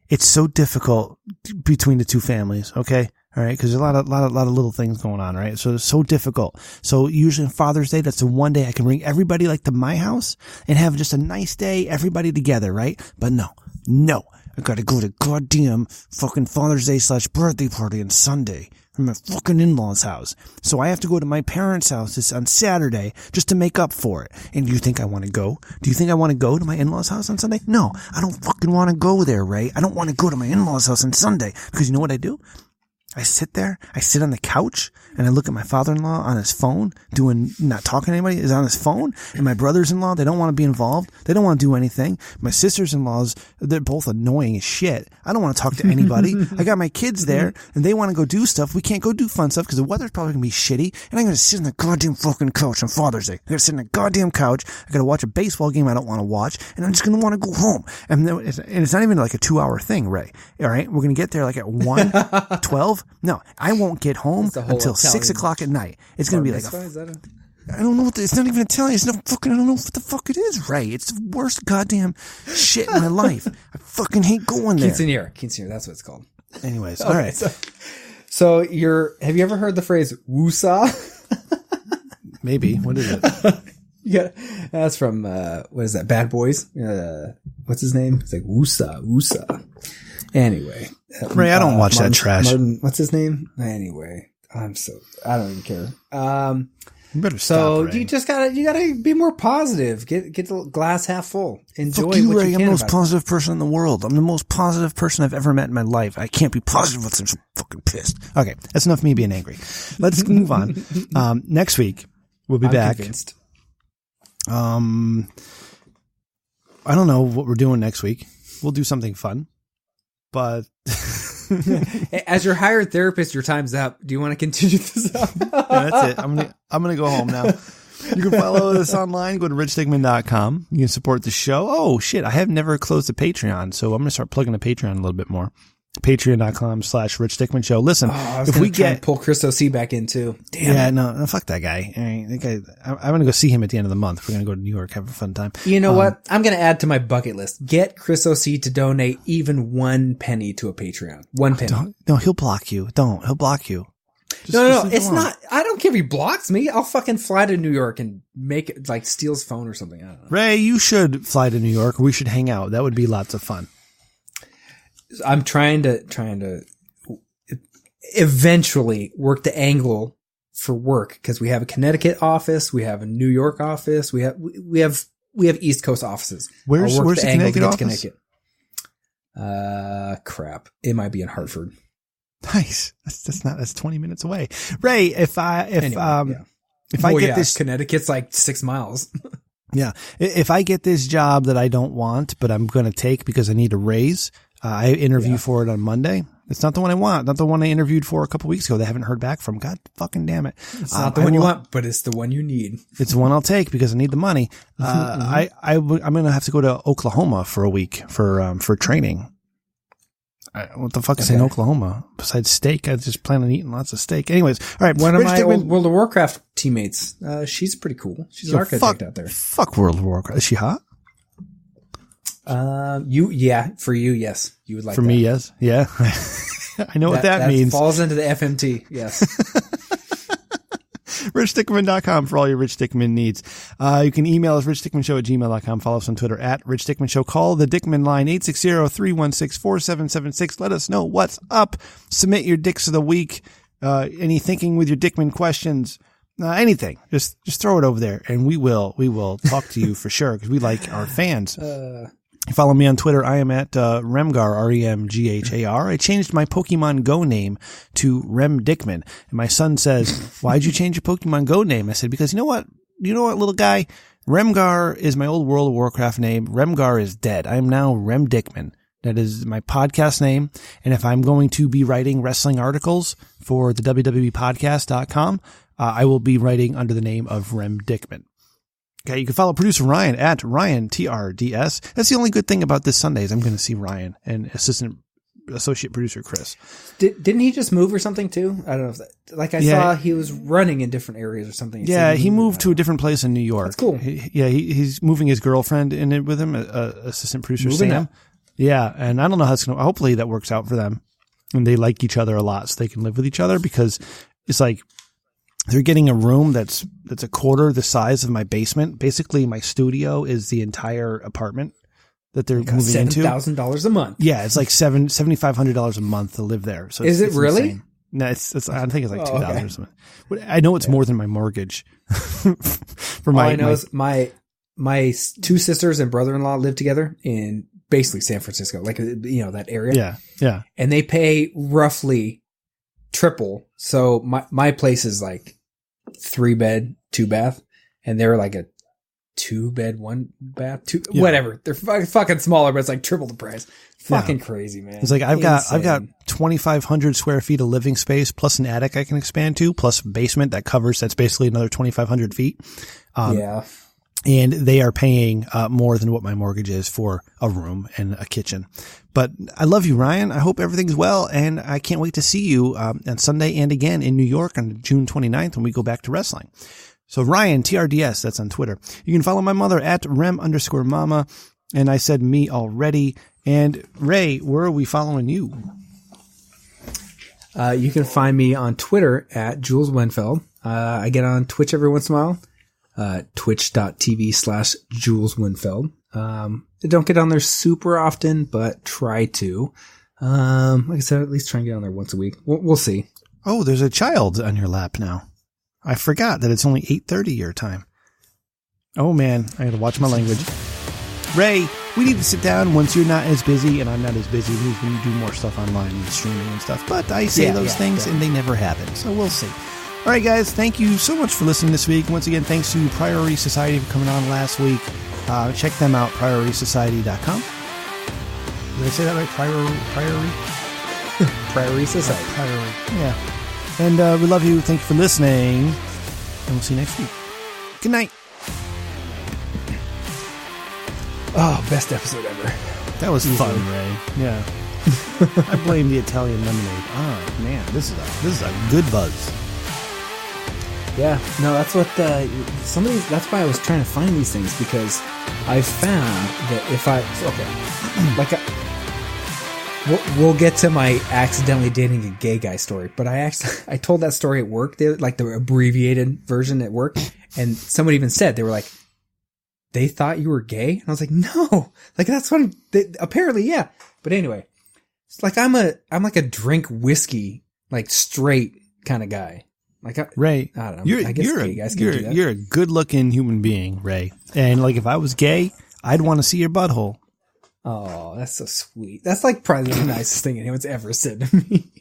it's so difficult between the two families. Okay. All right. Cause there's a lot of little things going on. Right. So it's so difficult. So usually on Father's Day, that's the one day I can bring everybody like to my house and have just a nice day, everybody together. Right. But no, I gotta go to goddamn fucking Father's Day / birthday party on Sunday from my fucking in-laws' house. So I have to go to my parents' house on Saturday just to make up for it. And do you think I want to go? Do you think I want to go to my in-laws' house on Sunday? No, I don't fucking want to go there, Ray. I don't want to go to my in-laws' house on Sunday because you know what I do? I sit on the couch and I look at my father-in-law on his phone not talking to anybody, is on his phone. And my brothers-in-law, they don't want to be involved. They don't want to do anything. My sisters-in-laws, they're both annoying as shit. I don't want to talk to anybody. I got my kids there and they want to go do stuff. We can't go do fun stuff because the weather's probably going to be shitty. And I'm going to sit on the goddamn fucking couch on Father's Day. I got to sit on the goddamn couch. I got to watch a baseball game I don't want to watch. And I'm just going to want to go home. And it's not even like a 2-hour thing, Ray. All right. We're going to get there like at 1, 12. No, I won't get home until 6 o'clock at night. It's going to be like I don't know it's not even Italian. It's not fucking, I don't know what the fuck it is, Ray. It's the worst goddamn shit in my life. I fucking hate going there. Quinceañera, that's what it's called. Anyways, all right. So have you ever heard the phrase woosah? Maybe. What is it? Yeah, that's from, what is that, Bad Boys? What's his name? It's like woosah. Anyway. Ray, I don't watch that trash. Martin, what's his name? Anyway, I don't even care. You better stop, Ray. You gotta be more positive. Get the glass half full. Enjoy Fuck you, what Ray. you I'm can the most about positive person in the world. I'm the most positive person I've ever met in my life. I can't be positive with such fucking pissed. Okay, that's enough of me being angry. Let's move on. Next week we'll be back. Convinced. I don't know what we're doing next week. We'll do something fun. But as your hired therapist, your time's up. Do you want to continue this up? Yeah, that's it. I'm gonna go home now. You can follow us online. Go to richdickman.com. You can support the show. Oh shit! I have never closed a Patreon, so I'm gonna start plugging the Patreon a little bit more. Patreon.com/richdickmanshow. Listen, if we get pull Chris O.C. back in too. Damn. Yeah, no, fuck that guy. I'm gonna go see him at the end of the month. We're gonna go to New York, have a fun time. You know what? I'm gonna add to my bucket list. Get Chris O.C. to donate even 1 penny to a Patreon. 1 penny. No, he'll block you. He'll block you. No, it's not. I don't care if he blocks me. I'll fucking fly to New York and make it like steal his phone or something. I don't know. Ray, you should fly to New York. We should hang out. That would be lots of fun. I'm trying to eventually work the angle for work because we have a Connecticut office, we have a New York office, we have East Coast offices. Where's the Connecticut office? Crap. It might be in Hartford. Nice. That's 20 minutes away. Ray, if I get this, Connecticut's like 6 miles. Yeah. If I get this job that I don't want, but I'm going to take because I need a raise, I interview for it on Monday. It's not the one I want. Not the one I interviewed for a couple weeks ago. They haven't heard back from. God fucking damn it. It's not the one you want, but it's the one you need. It's the one I'll take because I need the money. I'm going to have to go to Oklahoma for a week for training. What the fuck is in Oklahoma? Besides steak, I just plan on eating lots of steak. Anyways, all right. One of my old World of Warcraft teammates. She's pretty cool. She's an architect out there. Fuck World of Warcraft. Is she hot? For you, yes. You would like For that. me, yes. Yeah. I know what that means. Falls into the FMT, yes. richdickman.com for all your Rich Dickman needs. You can email us, richdickmanshow@gmail.com. Follow us on Twitter @RichDickmanShow. Call the Dickman line, 860-316-4776. Let us know what's up. Submit your dicks of the week. Any thinking with your Dickman questions. Anything. Just throw it over there, and we will talk to you for sure, because we like our fans. Follow me on Twitter. I am at Remgar, REMGHAR. I changed my Pokemon Go name to Rem Dickman. And my son says, why'd you change your Pokemon Go name? I said, because you know what, little guy? Remgar is my old World of Warcraft name. Remgar is dead. I am now Rem Dickman. That is my podcast name. And if I'm going to be writing wrestling articles for the WWEpodcast.com, I will be writing under the name of Rem Dickman. Okay, you can follow producer Ryan at RyanTRDS. That's the only good thing about this Sunday is I'm going to see Ryan and associate producer Chris. Didn't he just move or something too? I don't know. I saw he was running in different areas or something. He moved to a different place in New York. That's cool. He's moving his girlfriend in it with him, assistant producer Sam. Up. Yeah, and I don't know how it's going to, hopefully that works out for them. And they like each other a lot so they can live with each other, because it's like, they're getting a room that's a quarter the size of my basement. Basically, my studio is the entire apartment that they're moving into. $7,000 a month. Yeah, it's like $7,500 a month to live there. So is it really? Insane. No, it's I think it's like $2,000 or something. I know it's more than my mortgage. For all I know is my two sisters and brother-in-law live together in basically San Francisco, like that area. Yeah. And they pay roughly triple. So my place is like 3-bed, 2-bath, and they're like a 2-bed, 1-bath, whatever. They're fucking smaller, but it's like triple the price. Fucking crazy, man. It's like I've got 2,500 square feet of living space plus an attic I can expand to, plus basement that's basically another 2,500 feet. And they are paying more than what my mortgage is for a room and a kitchen. But I love you, Ryan. I hope everything's well, and I can't wait to see you on Sunday and again in New York on June 29th when we go back to wrestling. So Ryan, TRDS, that's on Twitter. You can follow my mother at Rem_Mama, and I said me already. And Ray, where are we following you? You can find me on Twitter at Jules Wenfeld. I get on Twitch every once in a while. Twitch.tv/Jules Winfeld. I don't get on there super often, but try to. Like I said, at least try and get on there once a week. We'll see. Oh, there's a child on your lap now. I forgot that it's only 8:30 your time. Oh man, I gotta watch my language. Ray, we need to sit down once you're not as busy and I'm not as busy. We can do more stuff online and streaming and stuff. But I say those things and they never happen. So we'll see. All right, guys, thank you so much for listening this week. Once again, thanks to Priory Society for coming on last week. Check them out, PriorySociety.com. Did I say that right? Priory? Priory Society. Priory. Yeah. And we love you. Thank you for listening. And we'll see you next week. Good night. Oh, best episode ever. That was fun, Ray. Yeah. I blame the Italian lemonade. Oh, man, this is a good buzz. Yeah, no, that's what that's why I was trying to find these things, because I found that if we'll get to my accidentally dating a gay guy story, but I told that story at work, the abbreviated version at work, and someone even said, they were like, they thought you were gay? And I was like, no, like that's what apparently, yeah. But anyway, it's like I'm like a drink whiskey, like straight kind of guy. Like Ray, I don't know. I guess gay guys can do that. You're a good-looking human being, Ray. And like, if I was gay, I'd want to see your butthole. Oh, that's so sweet. That's like probably the nicest thing anyone's ever said to me.